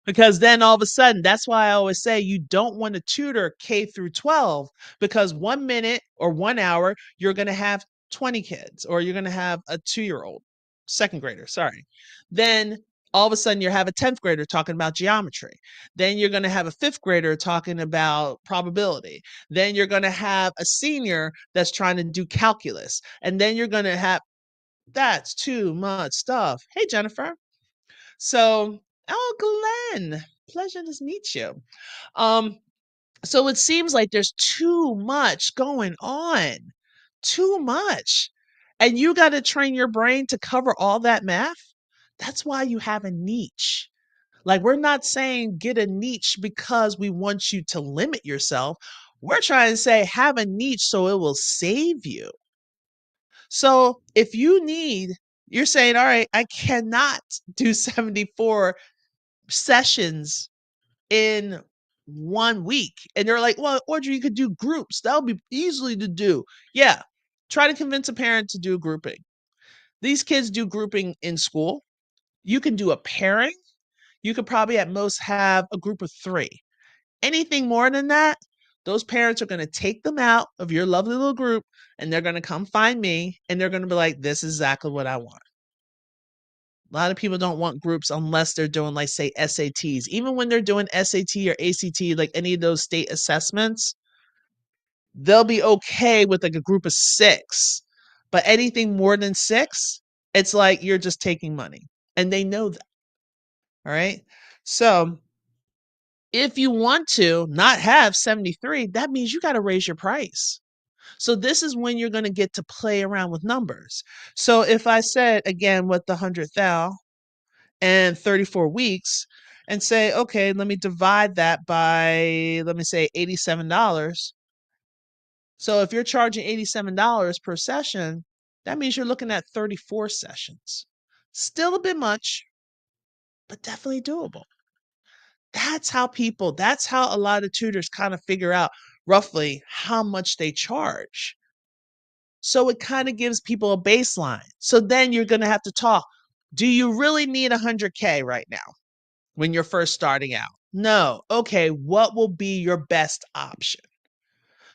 Because then all of a sudden, that's why I always say you don't want to tutor K through 12 because 1 minute or 1 hour, you're going to have 20 kids or you're going to have a 2-year-old, second grader, sorry. Then all of a sudden, you have a 10th grader talking about geometry. Then you're going to have a fifth grader talking about probability. Then you're going to have a senior that's trying to do calculus. And then you're going to have that's too much stuff. Hey, Jennifer. So, oh, Glenn, pleasure to meet you. Um, so it seems like there's too much going on, too much. And you got to train your brain to cover all that math. That's why you have a niche. Like, we're not saying get a niche because we want you to limit yourself. We're trying to say have a niche so it will save you. So if you need, you're saying, all right, I cannot do 74 sessions in 1 week. And they're like, well, Audrey, you could do groups. That'll be easily to do. Yeah. Try to convince a parent to do grouping. These kids do grouping in school. You can do a pairing. You could probably at most have a group of 3. Anything more than that, those parents are going to take them out of your lovely little group and they're going to come find me and they're going to be like, this is exactly what I want. A lot of people don't want groups unless they're doing, like, say, SATs. Even when they're doing SAT or ACT, like any of those state assessments, they'll be okay with like a group of 6. But anything more than 6, it's like you're just taking money. And they know that. All right. So if you want to not have 73, that means you got to raise your price. So this is when you're going to get to play around with numbers. So if I said again with the 100,000 and 34 weeks and say, okay, let me divide that by, let me say $87. So if you're charging $87 per session, that means you're looking at 34 sessions. Still a bit much, but definitely doable. That's how a lot of tutors kind of figure out roughly how much they charge. So it kind of gives people a baseline. So then you're going to have to talk. Do you really need 100K right now when you're first starting out? No. Okay, what will be your best option?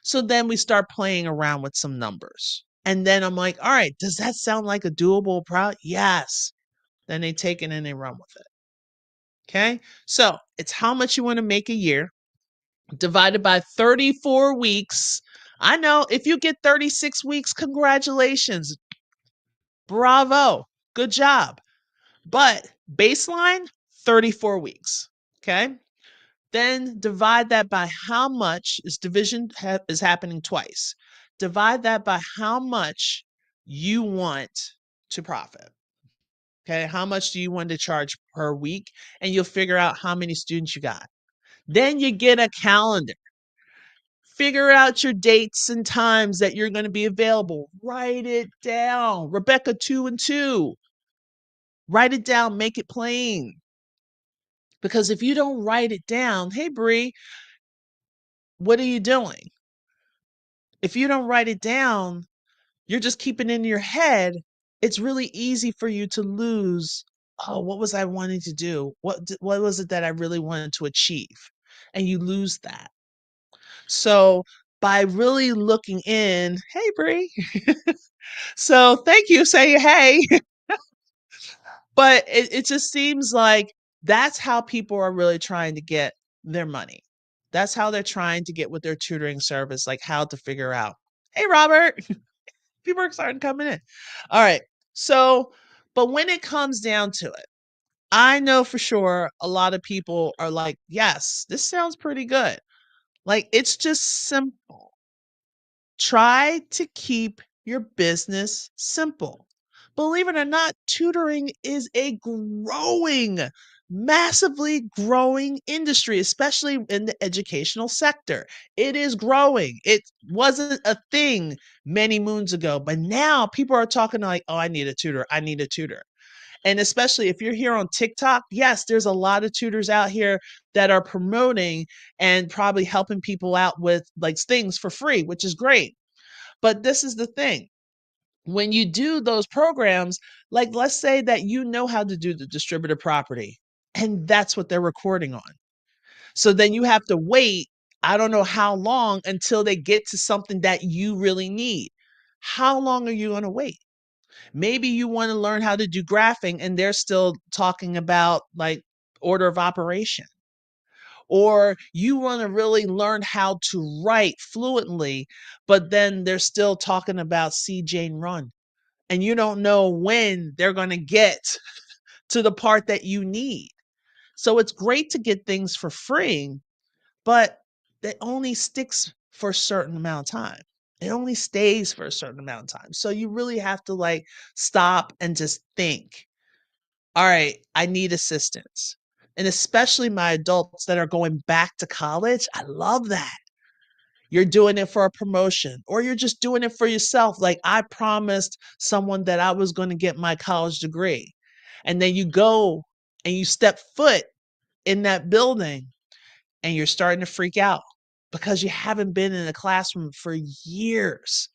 So then we start playing around with some numbers. And then I'm like, all right, does that sound like a doable product? Yes. Then they take it and they run with it. Okay. So it's how much you want to make a year divided by 34 weeks. I know if you get 36 weeks, congratulations. Bravo. Good job. But baseline, 34 weeks. Okay. Then divide that by how much is is happening twice. Divide that by how much you want to profit. Okay. How much do you want to charge per week? And you'll figure out how many students you got. Then you get a calendar. Figure out your dates and times that you're going to be available. Write it down. Rebecca 2 and 2. Write it down, make it plain. Because if you don't write it down, hey, Bree, what are you doing? If you don't write it down, you're just keeping it in your head. It's really easy for you to lose. Oh, what was I wanting to do? What was it that I really wanted to achieve? And you lose that. So by really looking in, hey, Bree. So thank you. Say hey. But it just seems like that's how people are really trying to get their money. That's how they're trying to get with their tutoring service, like how to figure out, hey, Robert, people are starting coming in. All right. So, but when it comes down to it, I know for sure a lot of people are like, yes, this sounds pretty good. Like, it's just simple. Try to keep your business simple. Believe it or not, tutoring is a growing massively growing industry, especially in the educational sector. It is growing. It wasn't a thing many moons ago, but now people are talking like, oh, I need a tutor. I need a tutor. And especially if you're here on TikTok, yes, there's a lot of tutors out here that are promoting and probably helping people out with like things for free, which is great. But this is the thing. When you do those programs, like let's say that you know how to do the distributed property, and that's what they're recording on. So then you have to wait, I don't know how long until they get to something that you really need. How long are you going to wait? Maybe you want to learn how to do graphing and they're still talking about like order of operation. Or you want to really learn how to write fluently, but then they're still talking about see Jane run. And you don't know when they're going to get to the part that you need. So it's great to get things for free, but it only sticks for a certain amount of time. It only stays for a certain amount of time. So you really have to like stop and just think, all right, I need assistance. And especially my adults that are going back to college, I love that. You're doing it for a promotion or you're just doing it for yourself. Like I promised someone that I was going to get my college degree. And then you go and you step foot in that building and you're starting to freak out because you haven't been in a classroom for years.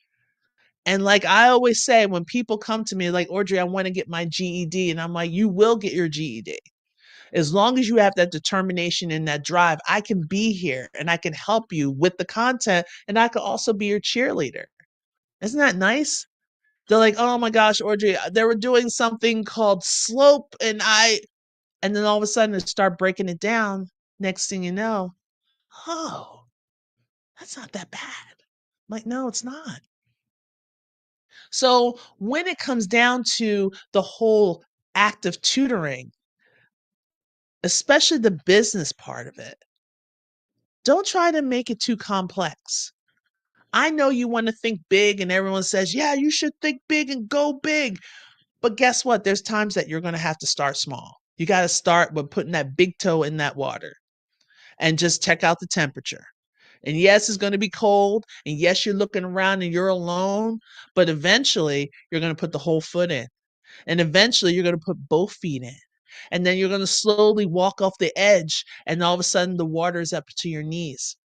And like I always say, when people come to me like, Audrey, I want to get my GED. And I'm like, you will get your GED. As long as you have that determination and that drive, I can be here and I can help you with the content and I could also be your cheerleader. Isn't that nice? They're like, oh my gosh, Audrey, they were doing something called slope and then all of a sudden they start breaking it down. Next thing you know, oh, that's not that bad. I'm like, no, it's not. So when it comes down to the whole act of tutoring, especially the business part of it, don't try to make it too complex. I know you want to think big and everyone says, yeah, you should think big and go big. But guess what? There's times that you're going to have to start small. You got to start with putting that big toe in that water and just check out the temperature. And yes, it's going to be cold. And yes, you're looking around and you're alone. But eventually, you're going to put the whole foot in. And eventually, you're going to put both feet in. And then you're going to slowly walk off the edge. And all of a sudden, the water is up to your knees.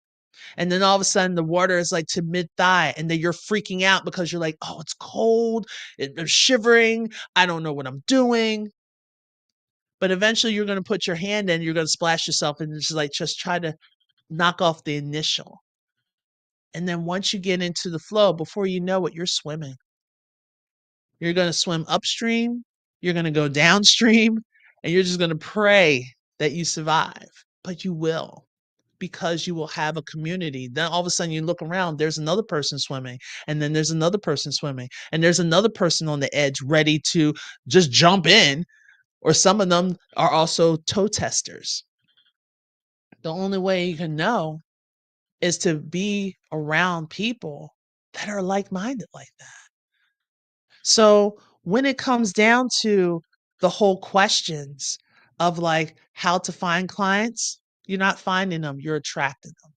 And then all of a sudden, the water is like to mid thigh. And then you're freaking out because you're like, oh, it's cold. I'm shivering. I don't know what I'm doing. But eventually, you're going to put your hand in. You're going to splash yourself and just try to knock off the initial. And then once you get into the flow, before you know it, you're swimming. You're going to swim upstream, you're going to go downstream, and you're just going to pray that you survive. But you will because you will have a community. Then all of a sudden you look around, there's another person swimming, and then there's another person swimming, and there's another person on the edge ready to just jump in, or some of them are also toe testers. The only way you can know is to be around people that are like-minded like that. So when it comes down to the whole questions of like how to find clients, you're not finding them, you're attracting them.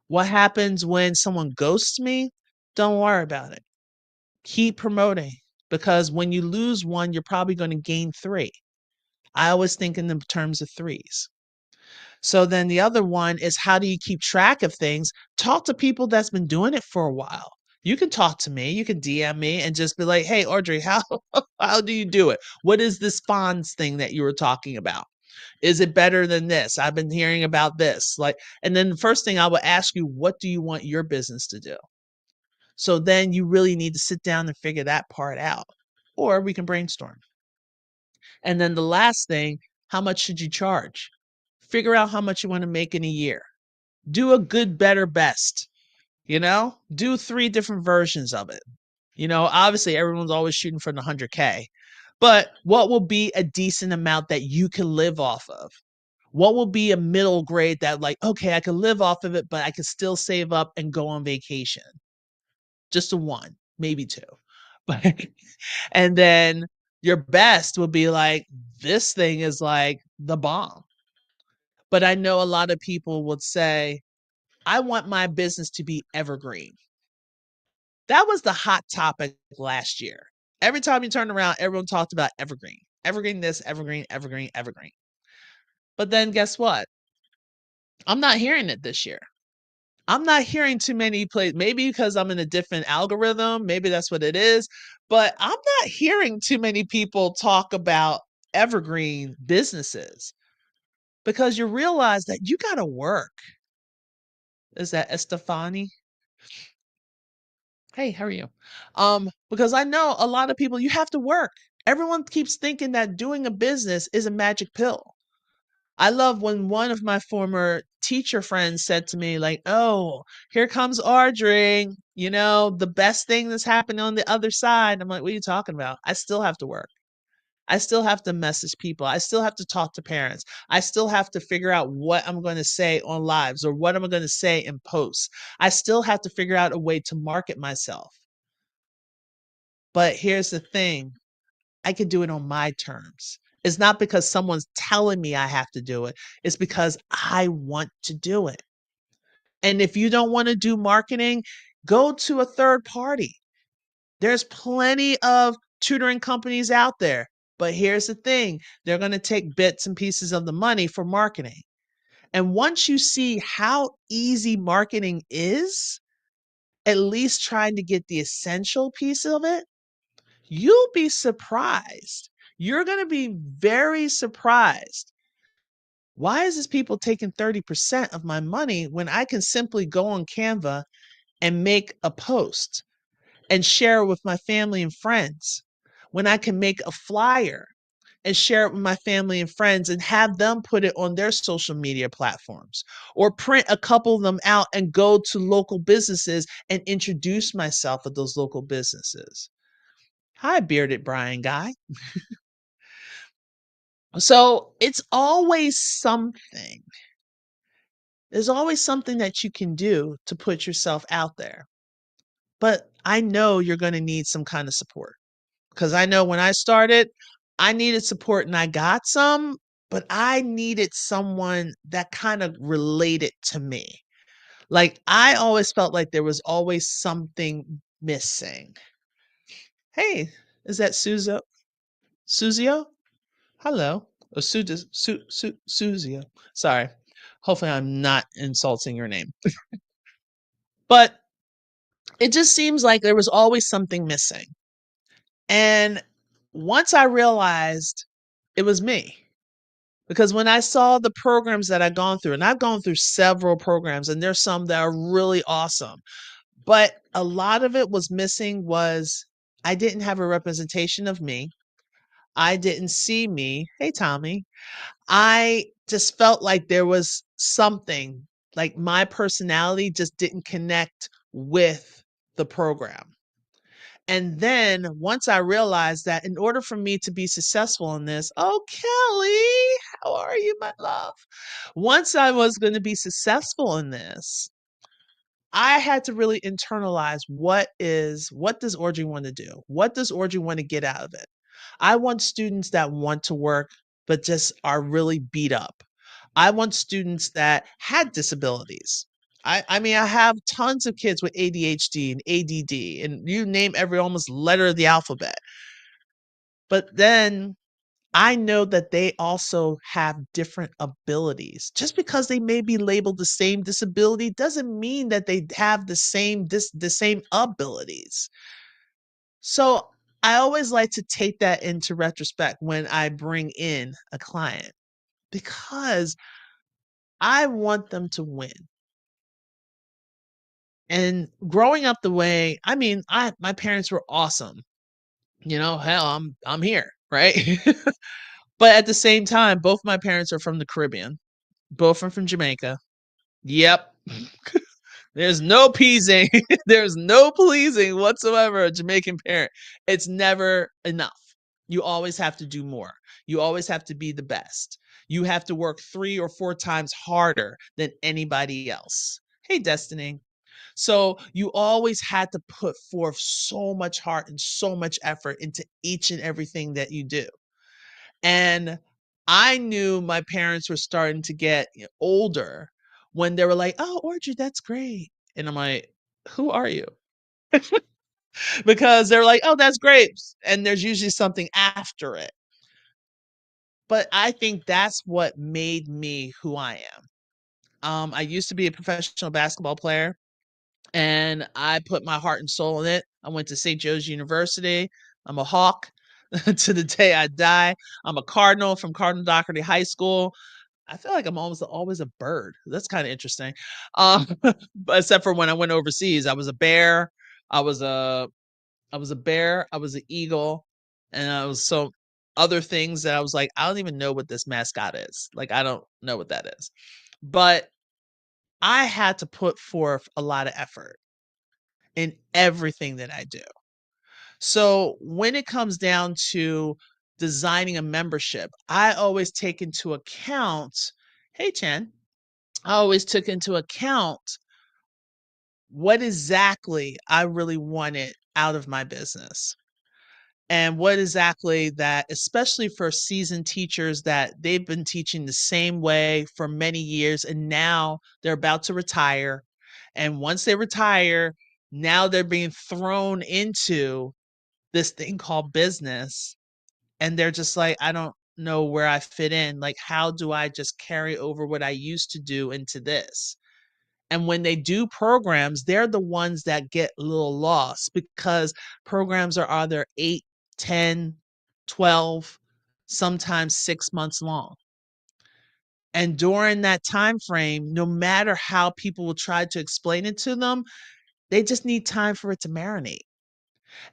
What happens when someone ghosts me? Don't worry about it. Keep promoting because when you lose one, you're probably going to gain three. I always think in the terms of threes. So then the other one is how do you keep track of things? Talk to people that's been doing it for a while. You can talk to me, you can DM me and just be like, "Hey, Audrey, how how do you do it? What is this fonts thing that you were talking about? Is it better than this? I've been hearing about this." Like, and then the first thing I would ask you, what do you want your business to do? So then you really need to sit down and figure that part out. Or we can brainstorm. And then the last thing, how much should you charge? Figure out how much you want to make in a year. Do a good, better, best. Do three different versions of it. Obviously everyone's always shooting for the 100K, but what will be a decent amount that you can live off of? What will be a middle grade that like, okay, I can live off of it, but I can still save up and go on vacation? Just a one, maybe two. But and then your best would be like, this thing is like the bomb. But I know a lot of people would say, I want my business to be evergreen. That was the hot topic last year. Every time you turn around, everyone talked about evergreen. Evergreen this, evergreen, evergreen, evergreen. But then guess what? I'm not hearing it this year. I'm not hearing too many plays. Maybe because I'm in a different algorithm. Maybe that's what it is. But I'm not hearing too many people talk about evergreen businesses because you realize that you got to work. Is that Estefani? Hey, how are you? Because I know a lot of people, you have to work. Everyone keeps thinking that doing a business is a magic pill. I love when one of my former teacher friends said to me, like, oh, here comes Audrey, the best thing that's happening on the other side. I'm like, what are you talking about? I still have to work. I still have to message people. I still have to talk to parents. I still have to figure out what I'm going to say on lives or what I'm going to say in posts. I still have to figure out a way to market myself. But here's the thing, I can do it on my terms. It's not because someone's telling me I have to do it. It's because I want to do it. And if you don't want to do marketing, go to a third party. There's plenty of tutoring companies out there. But here's the thing, they're going to take bits and pieces of the money for marketing. And once you see how easy marketing is, at least trying to get the essential piece of it, you'll be surprised. You're going to be very surprised. Why is this people taking 30% of my money when I can simply go on Canva and make a post and share it with my family and friends? When I can make a flyer and share it with my family and friends and have them put it on their social media platforms, or print a couple of them out and go to local businesses and introduce myself at those local businesses. Hi, bearded Brian guy. So it's always something. There's always something that you can do to put yourself out there. But I know you're going to need some kind of support because I know when I started, I needed support and I got some, but I needed someone that kind of related to me. Like I always felt like there was always something missing. Hey, is that Suzo? Suzio? Hello. Oh, Suzio. Sorry. Hopefully I'm not insulting your name. But it just seems like there was always something missing. And once I realized it was me, because when I saw the programs that I've gone through, and I've gone through several programs, and there's some that are really awesome, but a lot of it was missing was I didn't have a representation of me. I didn't see me. Hey, Tommy. I just felt like there was something, like my personality just didn't connect with the program. And then once I realized that in order for me to be successful in this, oh, Kelly, how are you, my love? Once I was going to be successful in this, I had to really internalize what does Audrey want to do? What does Audrey want to get out of it? I want students that want to work, but just are really beat up. I want students that had disabilities. I mean, I have tons of kids with ADHD and ADD, and you name every almost letter of the alphabet. But then I know that they also have different abilities. Just because they may be labeled the same disability doesn't mean that they have the same abilities. So I always like to take that into retrospect when I bring in a client because I want them to win. And growing up the way, I mean, my parents were awesome. Hell, I'm here, right? But at the same time, both my parents are from the Caribbean. Both are from Jamaica. Yep. There's no pleasing. There's no pleasing whatsoever a Jamaican parent. It's never enough. You always have to do more. You always have to be the best. You have to work 3 or 4 times harder than anybody else. Hey, Destiny. So you always had to put forth so much heart and so much effort into each and everything that you do. And I knew my parents were starting to get older when they were like, "Oh, Audrey, that's great." And I'm like, "Who are you?" Because they're like, "Oh, that's great." And there's usually something after it. But I think that's what made me who I am. I used to be a professional basketball player, and I put my heart and soul in it. I went to St. Joe's University. I'm a Hawk to the day I die. I'm a Cardinal from Cardinal Doherty High School. I feel like I'm always a bird. That's kind of interesting. But except for when I went overseas, I was a bear. I was a I was a bear. I was an eagle, and I was so other things that I was like, I don't even know what this mascot is. Like, I don't know what that is. But I had to put forth a lot of effort in everything that I do. So when it comes down to designing a membership, I always take into account, hey, Chen, I always took into account what exactly I really wanted out of my business. And what exactly that, especially for seasoned teachers that they've been teaching the same way for many years and now they're about to retire. And once they retire, now they're being thrown into this thing called business. And they're just like, I don't know where I fit in. Like, how do I just carry over what I used to do into this? And when they do programs, they're the ones that get a little lost because programs are either 8, 10, 12, sometimes 6 months long. And during that time frame, no matter how people will try to explain it to them, they just need time for it to marinate.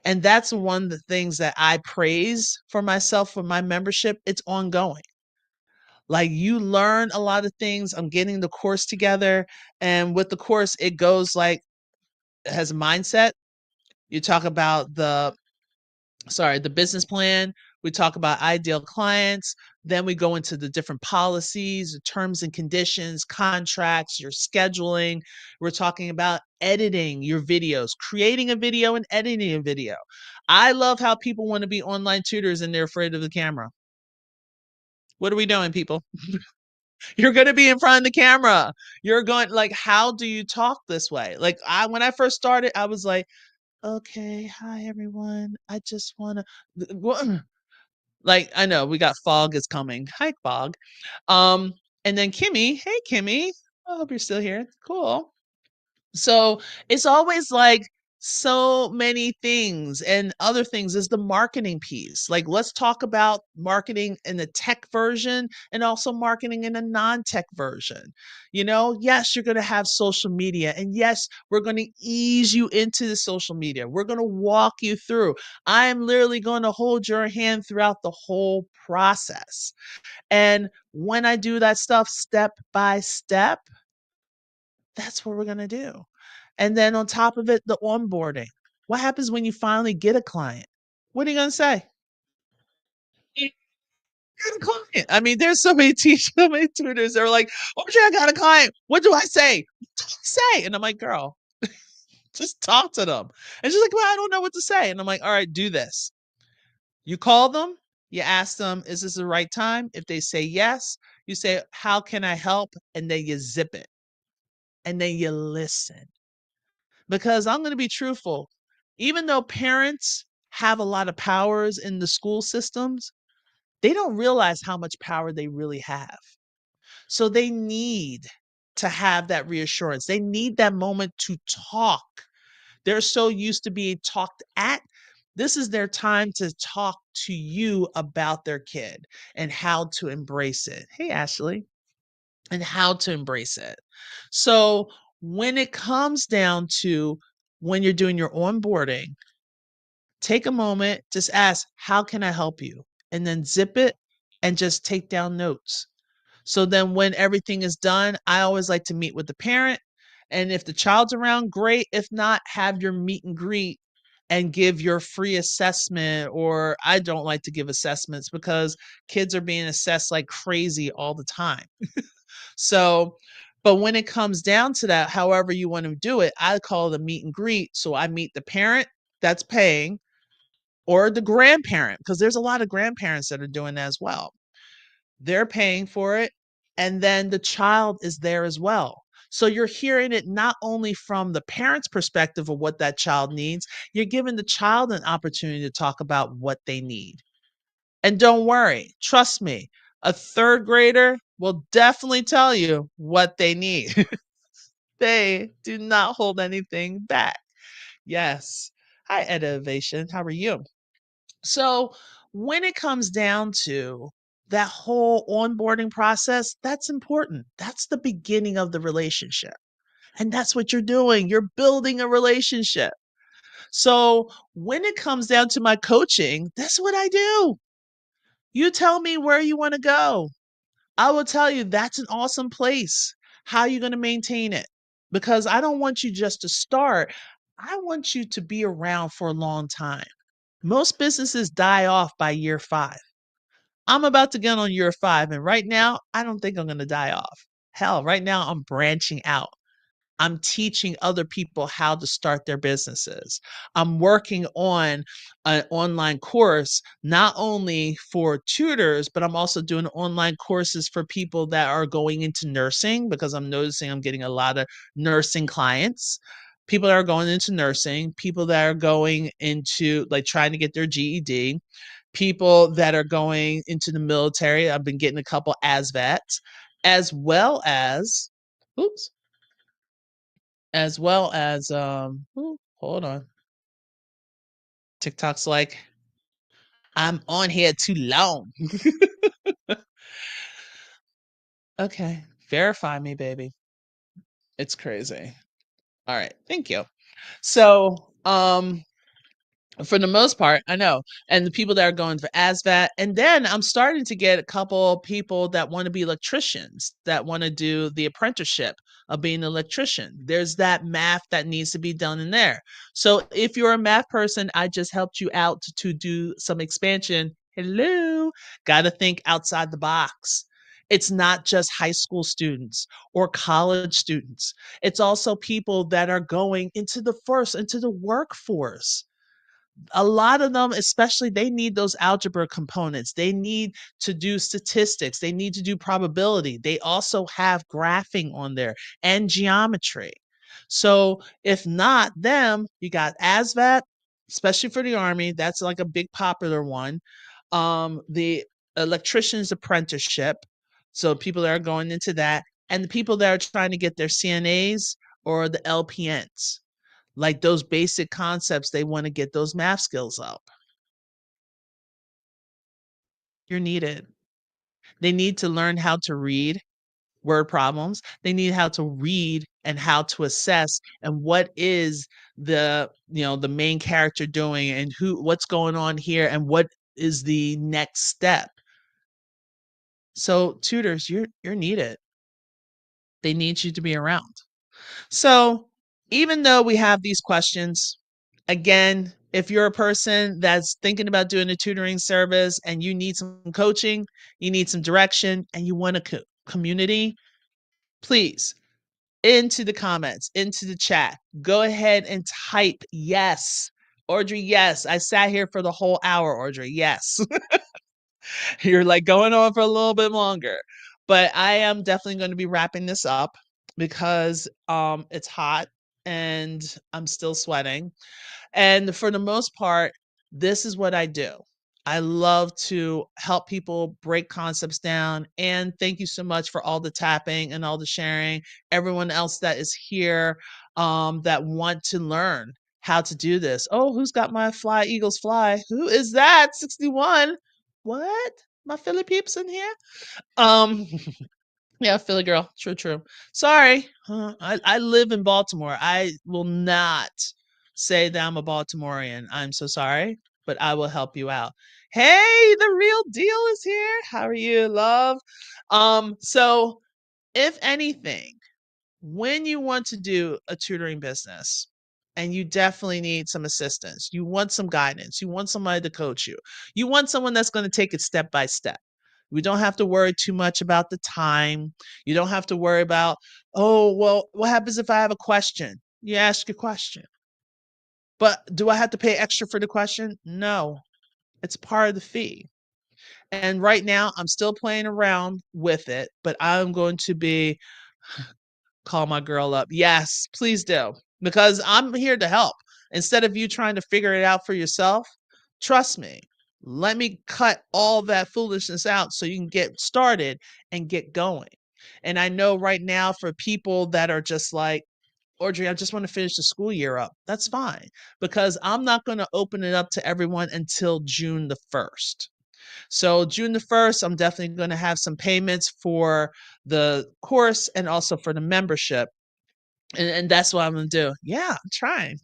And that's one of the things that I praise for myself for my membership. It's ongoing. Like, you learn a lot of things. I'm getting the course together, and with the course, it goes like it has a mindset. You talk about the business plan. We talk about ideal clients. Then we go into the different policies, the terms and conditions, contracts, your scheduling. We're talking about editing your videos, creating a video and editing a video. I love how people want to be online tutors and they're afraid of the camera. What are we doing, people? You're going to be in front of the camera. You're going, like, how do you talk this way? Like, when I first started, I was like, okay, hi everyone. I just want to like, I know we got Fog is coming. Hi Fog. Um and then Kimmy, hey Kimmy. I hope you're still here. Cool. So it's always like so many things and other things is the marketing piece. Like, let's talk about marketing in the tech version and also marketing in a non-tech version. Yes, you're going to have social media. And yes, we're going to ease you into the social media. We're going to walk you through. I am literally going to hold your hand throughout the whole process. And when I do that stuff step by step, that's what we're going to do. And then on top of it, the onboarding. What happens when you finally get a client? What are you going to say? You got a client. I mean, there's so many teachers, so many tutors that are like, okay, I got a client. What do I say? What do I say? And I'm like, girl, just talk to them. And she's like, well, I don't know what to say. And I'm like, all right, do this. You call them, you ask them, is this the right time? If they say yes, you say, how can I help? And then you zip it. And then you listen. Because I'm going to be truthful, even though parents have a lot of powers in the school systems, they don't realize how much power they really have. So they need to have that reassurance. They need that moment to talk. They're so used to being talked at. This is their time to talk to you about their kid and how to embrace it. Hey, Ashley, and how to embrace it. So when it comes down to when you're doing your onboarding, take a moment, just ask, how can I help you? And then zip it and just take down notes. So then when everything is done, I always like to meet with the parent. And if the child's around, great. If not, have your meet and greet and give your free assessment. Or I don't like to give assessments because kids are being assessed like crazy all the time. So, but when it comes down to that, however you want to do it, I call it a meet and greet. So I meet the parent that's paying or the grandparent, because there's a lot of grandparents that are doing that as well. they're paying for it, and then the child is there as well. So you're hearing it not only from the parent's perspective of what that child needs, you're giving the child an opportunity to talk about what they need. And don't worry, trust me, a third grader will definitely tell you what they need. They do not hold anything back. Yes. Hi, Edivation. How are you? So, when it comes down to that whole onboarding process, that's important. That's the beginning of the relationship. And that's what you're doing. You're building a relationship. So, when it comes down to my coaching, that's what I do. You tell me where you want to go. I will tell you that's an awesome place. How are you going to maintain it? Because I don't want you just to start. I want you to be around for a long time. Most businesses die off by year 5. I'm about to get on year 5, and right now, I don't think I'm going to die off. Hell, right now, I'm branching out. I'm teaching other people how to start their businesses. I'm working on an online course, not only for tutors, but I'm also doing online courses for people that are going into nursing because I'm noticing I'm getting a lot of nursing clients. People that are going into nursing, people that are going into like trying to get their GED, people that are going into the military. I've been getting a couple ASVATs, as well as, oops, ooh, hold on. TikTok's like, I'm on here too long. Okay, verify me, baby. It's crazy. All right, thank you. So, for the most part, I know. And the people that are going for ASVAT. And then I'm starting to get a couple people that want to be electricians, that want to do the apprenticeship of being an electrician. There's that math that needs to be done in there. So if you're a math person, I just helped you out to do some expansion. Hello. Got to think outside the box. It's not just high school students or college students. It's also people that are going into the workforce. A lot of them, especially, they need those algebra components. They need to do statistics. They need to do probability. They also have graphing on there and geometry. So if not them, you got ASVAT, especially for the Army. That's like a big popular one. The electrician's apprenticeship. So people that are going into that, and the people that are trying to get their CNAs or the LPNs, like those basic concepts, they want to get those math skills up. You're needed. They need to learn how to read word problems. They need how to read and how to assess and what is the main character doing and what's going on here and what is the next step. So tutors, you're needed. They need you to be around. So, even though we have these questions, again, if you're a person that's thinking about doing a tutoring service and you need some coaching, you need some direction, and you want a community, please, into the comments, into the chat, go ahead and type yes. Audrey, yes. I sat here for the whole hour, Audrey. Yes. You're like going on for a little bit longer. But I am definitely going to be wrapping this up because it's hot and I'm still sweating. And for the most part, this is what I do. I love to help people break concepts down. And thank you so much for all the tapping and all the sharing. Everyone else that is here that want to learn how to do this. Oh, who's got my Fly Eagles Fly? Who is that? 61. What? My Philly peeps in here? Um, yeah, Philly girl. True, true. Sorry. I live in Baltimore. I will not say that I'm a Baltimorean. I'm so sorry, but I will help you out. Hey, the real deal is here. How are you, love? So if anything, when you want to do a tutoring business and you definitely need some assistance, you want some guidance, you want somebody to coach you, you want someone that's going to take it step by step. We don't have to worry too much about the time. You don't have to worry about, oh, well, what happens if I have a question? You ask a question. But do I have to pay extra for the question? No, it's part of the fee. And right now, I'm still playing around with it, but I'm going to be call my girl up. Yes, please do. Because I'm here to help. Instead of you trying to figure it out for yourself, trust me. Let me cut all that foolishness out so you can get started and get going. And I know right now for people that are just like, Audrey, I just want to finish the school year up. That's fine because I'm not going to open it up to everyone until June the 1st. So June the 1st, I'm definitely going to have some payments for the course and also for the membership. And that's what I'm going to do. Yeah, I'm trying.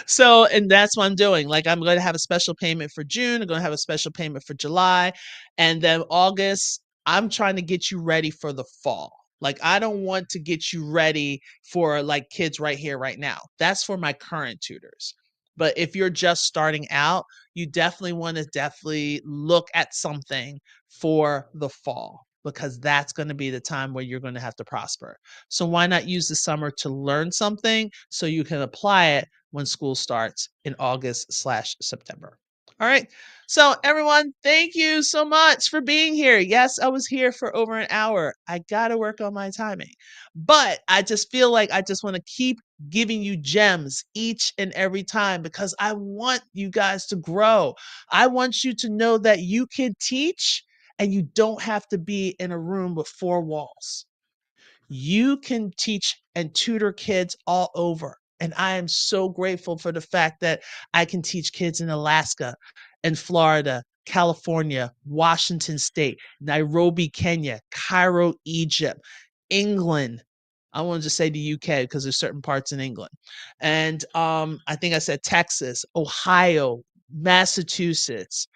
So, and that's what I'm doing. Like, I'm going to have a special payment for June. I'm going to have a special payment for July. And then August, I'm trying to get you ready for the fall. Like, I don't want to get you ready for like kids right here, right now. That's for my current tutors. But if you're just starting out, you definitely want to definitely look at something for the fall because that's going to be the time where you're going to have to prosper. So why not use the summer to learn something so you can apply it when school starts in August/September. All right. So, everyone, thank you so much for being here. Yes, I was here for over an hour. I got to work on my timing, but I just feel like I just want to keep giving you gems each and every time because I want you guys to grow. I want you to know that you can teach and you don't have to be in a room with four walls. You can teach and tutor kids all over. And I am so grateful for the fact that I can teach kids in Alaska and Florida, California, Washington State, Nairobi, Kenya, Cairo, Egypt, England. I wanted to say the UK because there's certain parts in England. And I think I said Texas, Ohio, Massachusetts.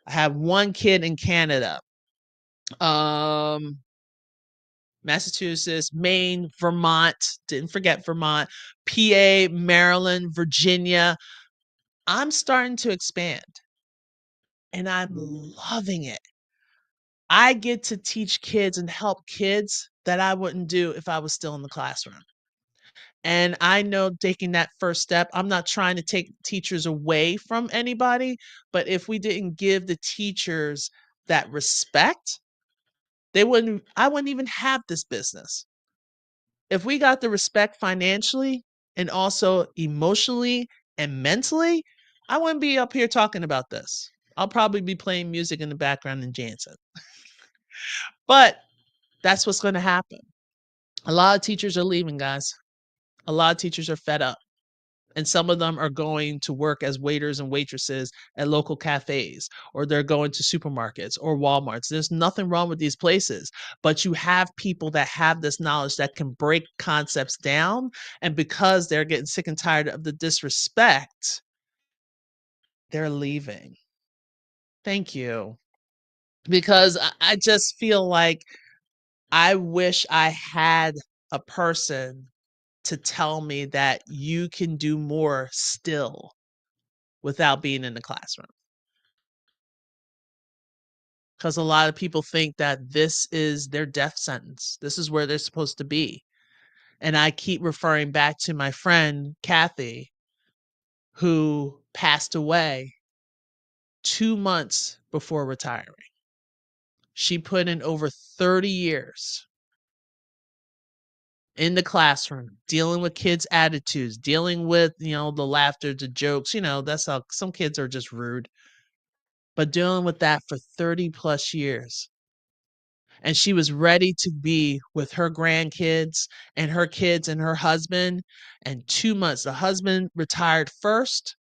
I have one kid in Canada. Um, Massachusetts, Maine, Vermont, didn't forget Vermont, PA, Maryland, Virginia. I'm starting to expand and I'm loving it. I get to teach kids and help kids that I wouldn't do if I was still in the classroom. And I know taking that first step, I'm not trying to take teachers away from anybody, but if we didn't give the teachers that respect, I wouldn't even have this business. If we got the respect financially and also emotionally and mentally, I wouldn't be up here talking about this. I'll probably be playing music in the background in Jansen. But that's what's going to happen. A lot of teachers are leaving, guys. A lot of teachers are fed up. And some of them are going to work as waiters and waitresses at local cafes, or they're going to supermarkets or Walmarts. There's nothing wrong with these places, but you have people that have this knowledge that can break concepts down. And because they're getting sick and tired of the disrespect, they're leaving. Thank you. Because I just feel like I wish I had a person to tell me that you can do more still without being in the classroom. Because a lot of people think that this is their death sentence. This is where they're supposed to be. And I keep referring back to my friend Kathy, who passed away 2 months before retiring. She put in over 30 years in the classroom, dealing with kids' attitudes, dealing with, the laughter, the jokes. That's how some kids are just rude, but dealing with that for 30 plus years. And she was ready to be with her grandkids and her kids and her husband. And 2 months, the husband retired first,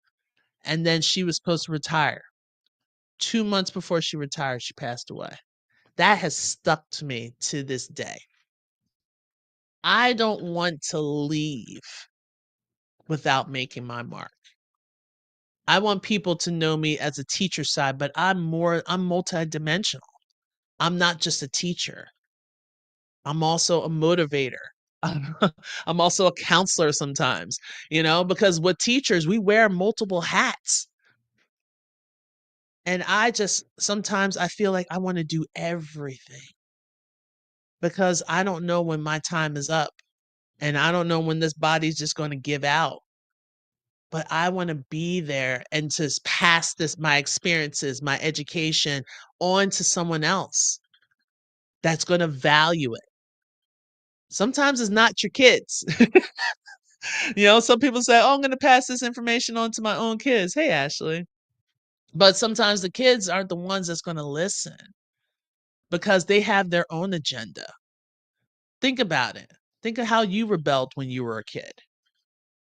and then she was supposed to retire. 2 months before she retired, she passed away. That has stuck to me to this day. I don't want to leave without making my mark. I want people to know me as a teacher side, but I'm multidimensional. I'm not just a teacher. I'm also a motivator. I'm also a counselor sometimes, because with teachers, we wear multiple hats. And sometimes I feel like I want to do everything because I don't know when my time is up and I don't know when this body's just going to give out. but I want to be there and to pass my experiences, my education on to someone else that's going to value it. Sometimes it's not your kids. Some people say, "Oh, I'm going to pass this information on to my own kids." Hey, Ashley. But sometimes the kids aren't the ones that's going to listen because they have their own agenda. Think about it. Think of how you rebelled when you were a kid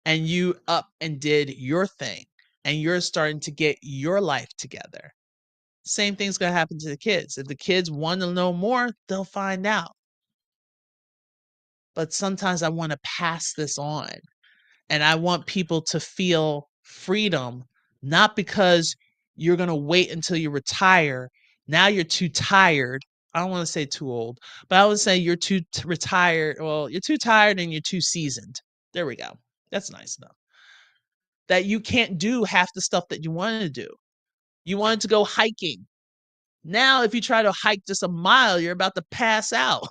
and you up and did your thing and you're starting to get your life together. Same thing's going to happen to the kids. If the kids want to know more, they'll find out. But sometimes I want to pass this on and I want people to feel freedom, not because you're going to wait until you retire. Now you're too tired. I don't want to say too old, but I would say you're too retired. Well, you're too tired and you're too seasoned. There we go. That's nice enough. That you can't do half the stuff that you wanted to do. You wanted to go hiking. Now, if you try to hike just a mile, you're about to pass out.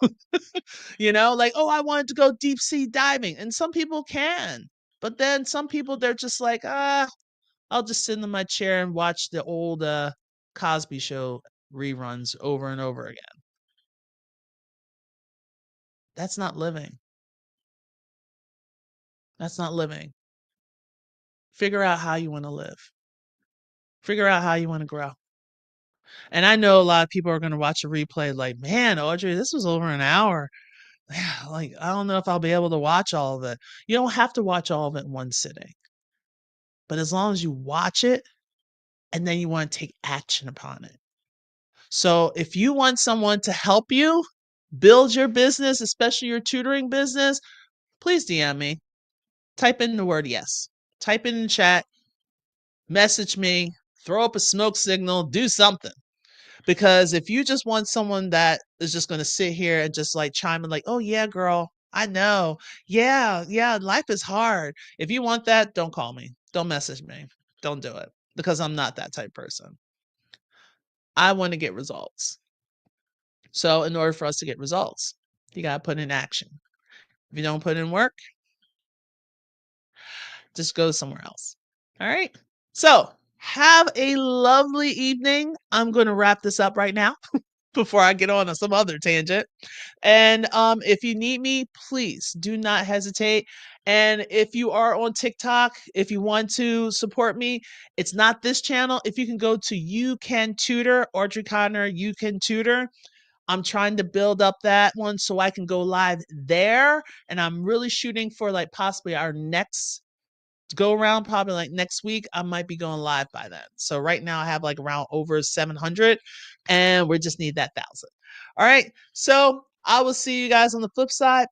Like, oh, I wanted to go deep sea diving. And some people can. But then some people, they're just like, I'll just sit in my chair and watch the old Cosby Show reruns over and over again. That's not living. That's not living. Figure out how you want to live. Figure out how you want to grow. And I know a lot of people are going to watch a replay like, man, Audrey, this was over an hour. Yeah, like, I don't know if I'll be able to watch all of it. You don't have to watch all of it in one sitting. But as long as you watch it and then you want to take action upon it. So if you want someone to help you build your business, especially your tutoring business, please DM me. Type in the word yes. Type it in the chat, message me, throw up a smoke signal, do something. Because if you just want someone that is just going to sit here and just like chime in like, oh yeah, girl, I know. Yeah, life is hard. If you want that, don't call me. Don't message me. Don't do it because I'm not that type of person. I want to get results. So in order for us to get results, you got to put in action. If you don't put in work, just go somewhere else. All right. So have a lovely evening. I'm going to wrap this up right now before I get on some other tangent. And if you need me, please do not hesitate. And if you are on TikTok, if you want to support me, it's not this channel. If you can go to You Can Tutor, Audrey Connor, You Can Tutor. I'm trying to build up that one so I can go live there. And I'm really shooting for like possibly our next go around, probably like next week. I might be going live by then. So right now I have like around over 700 and we just need that 1,000. All right. So I will see you guys on the flip side.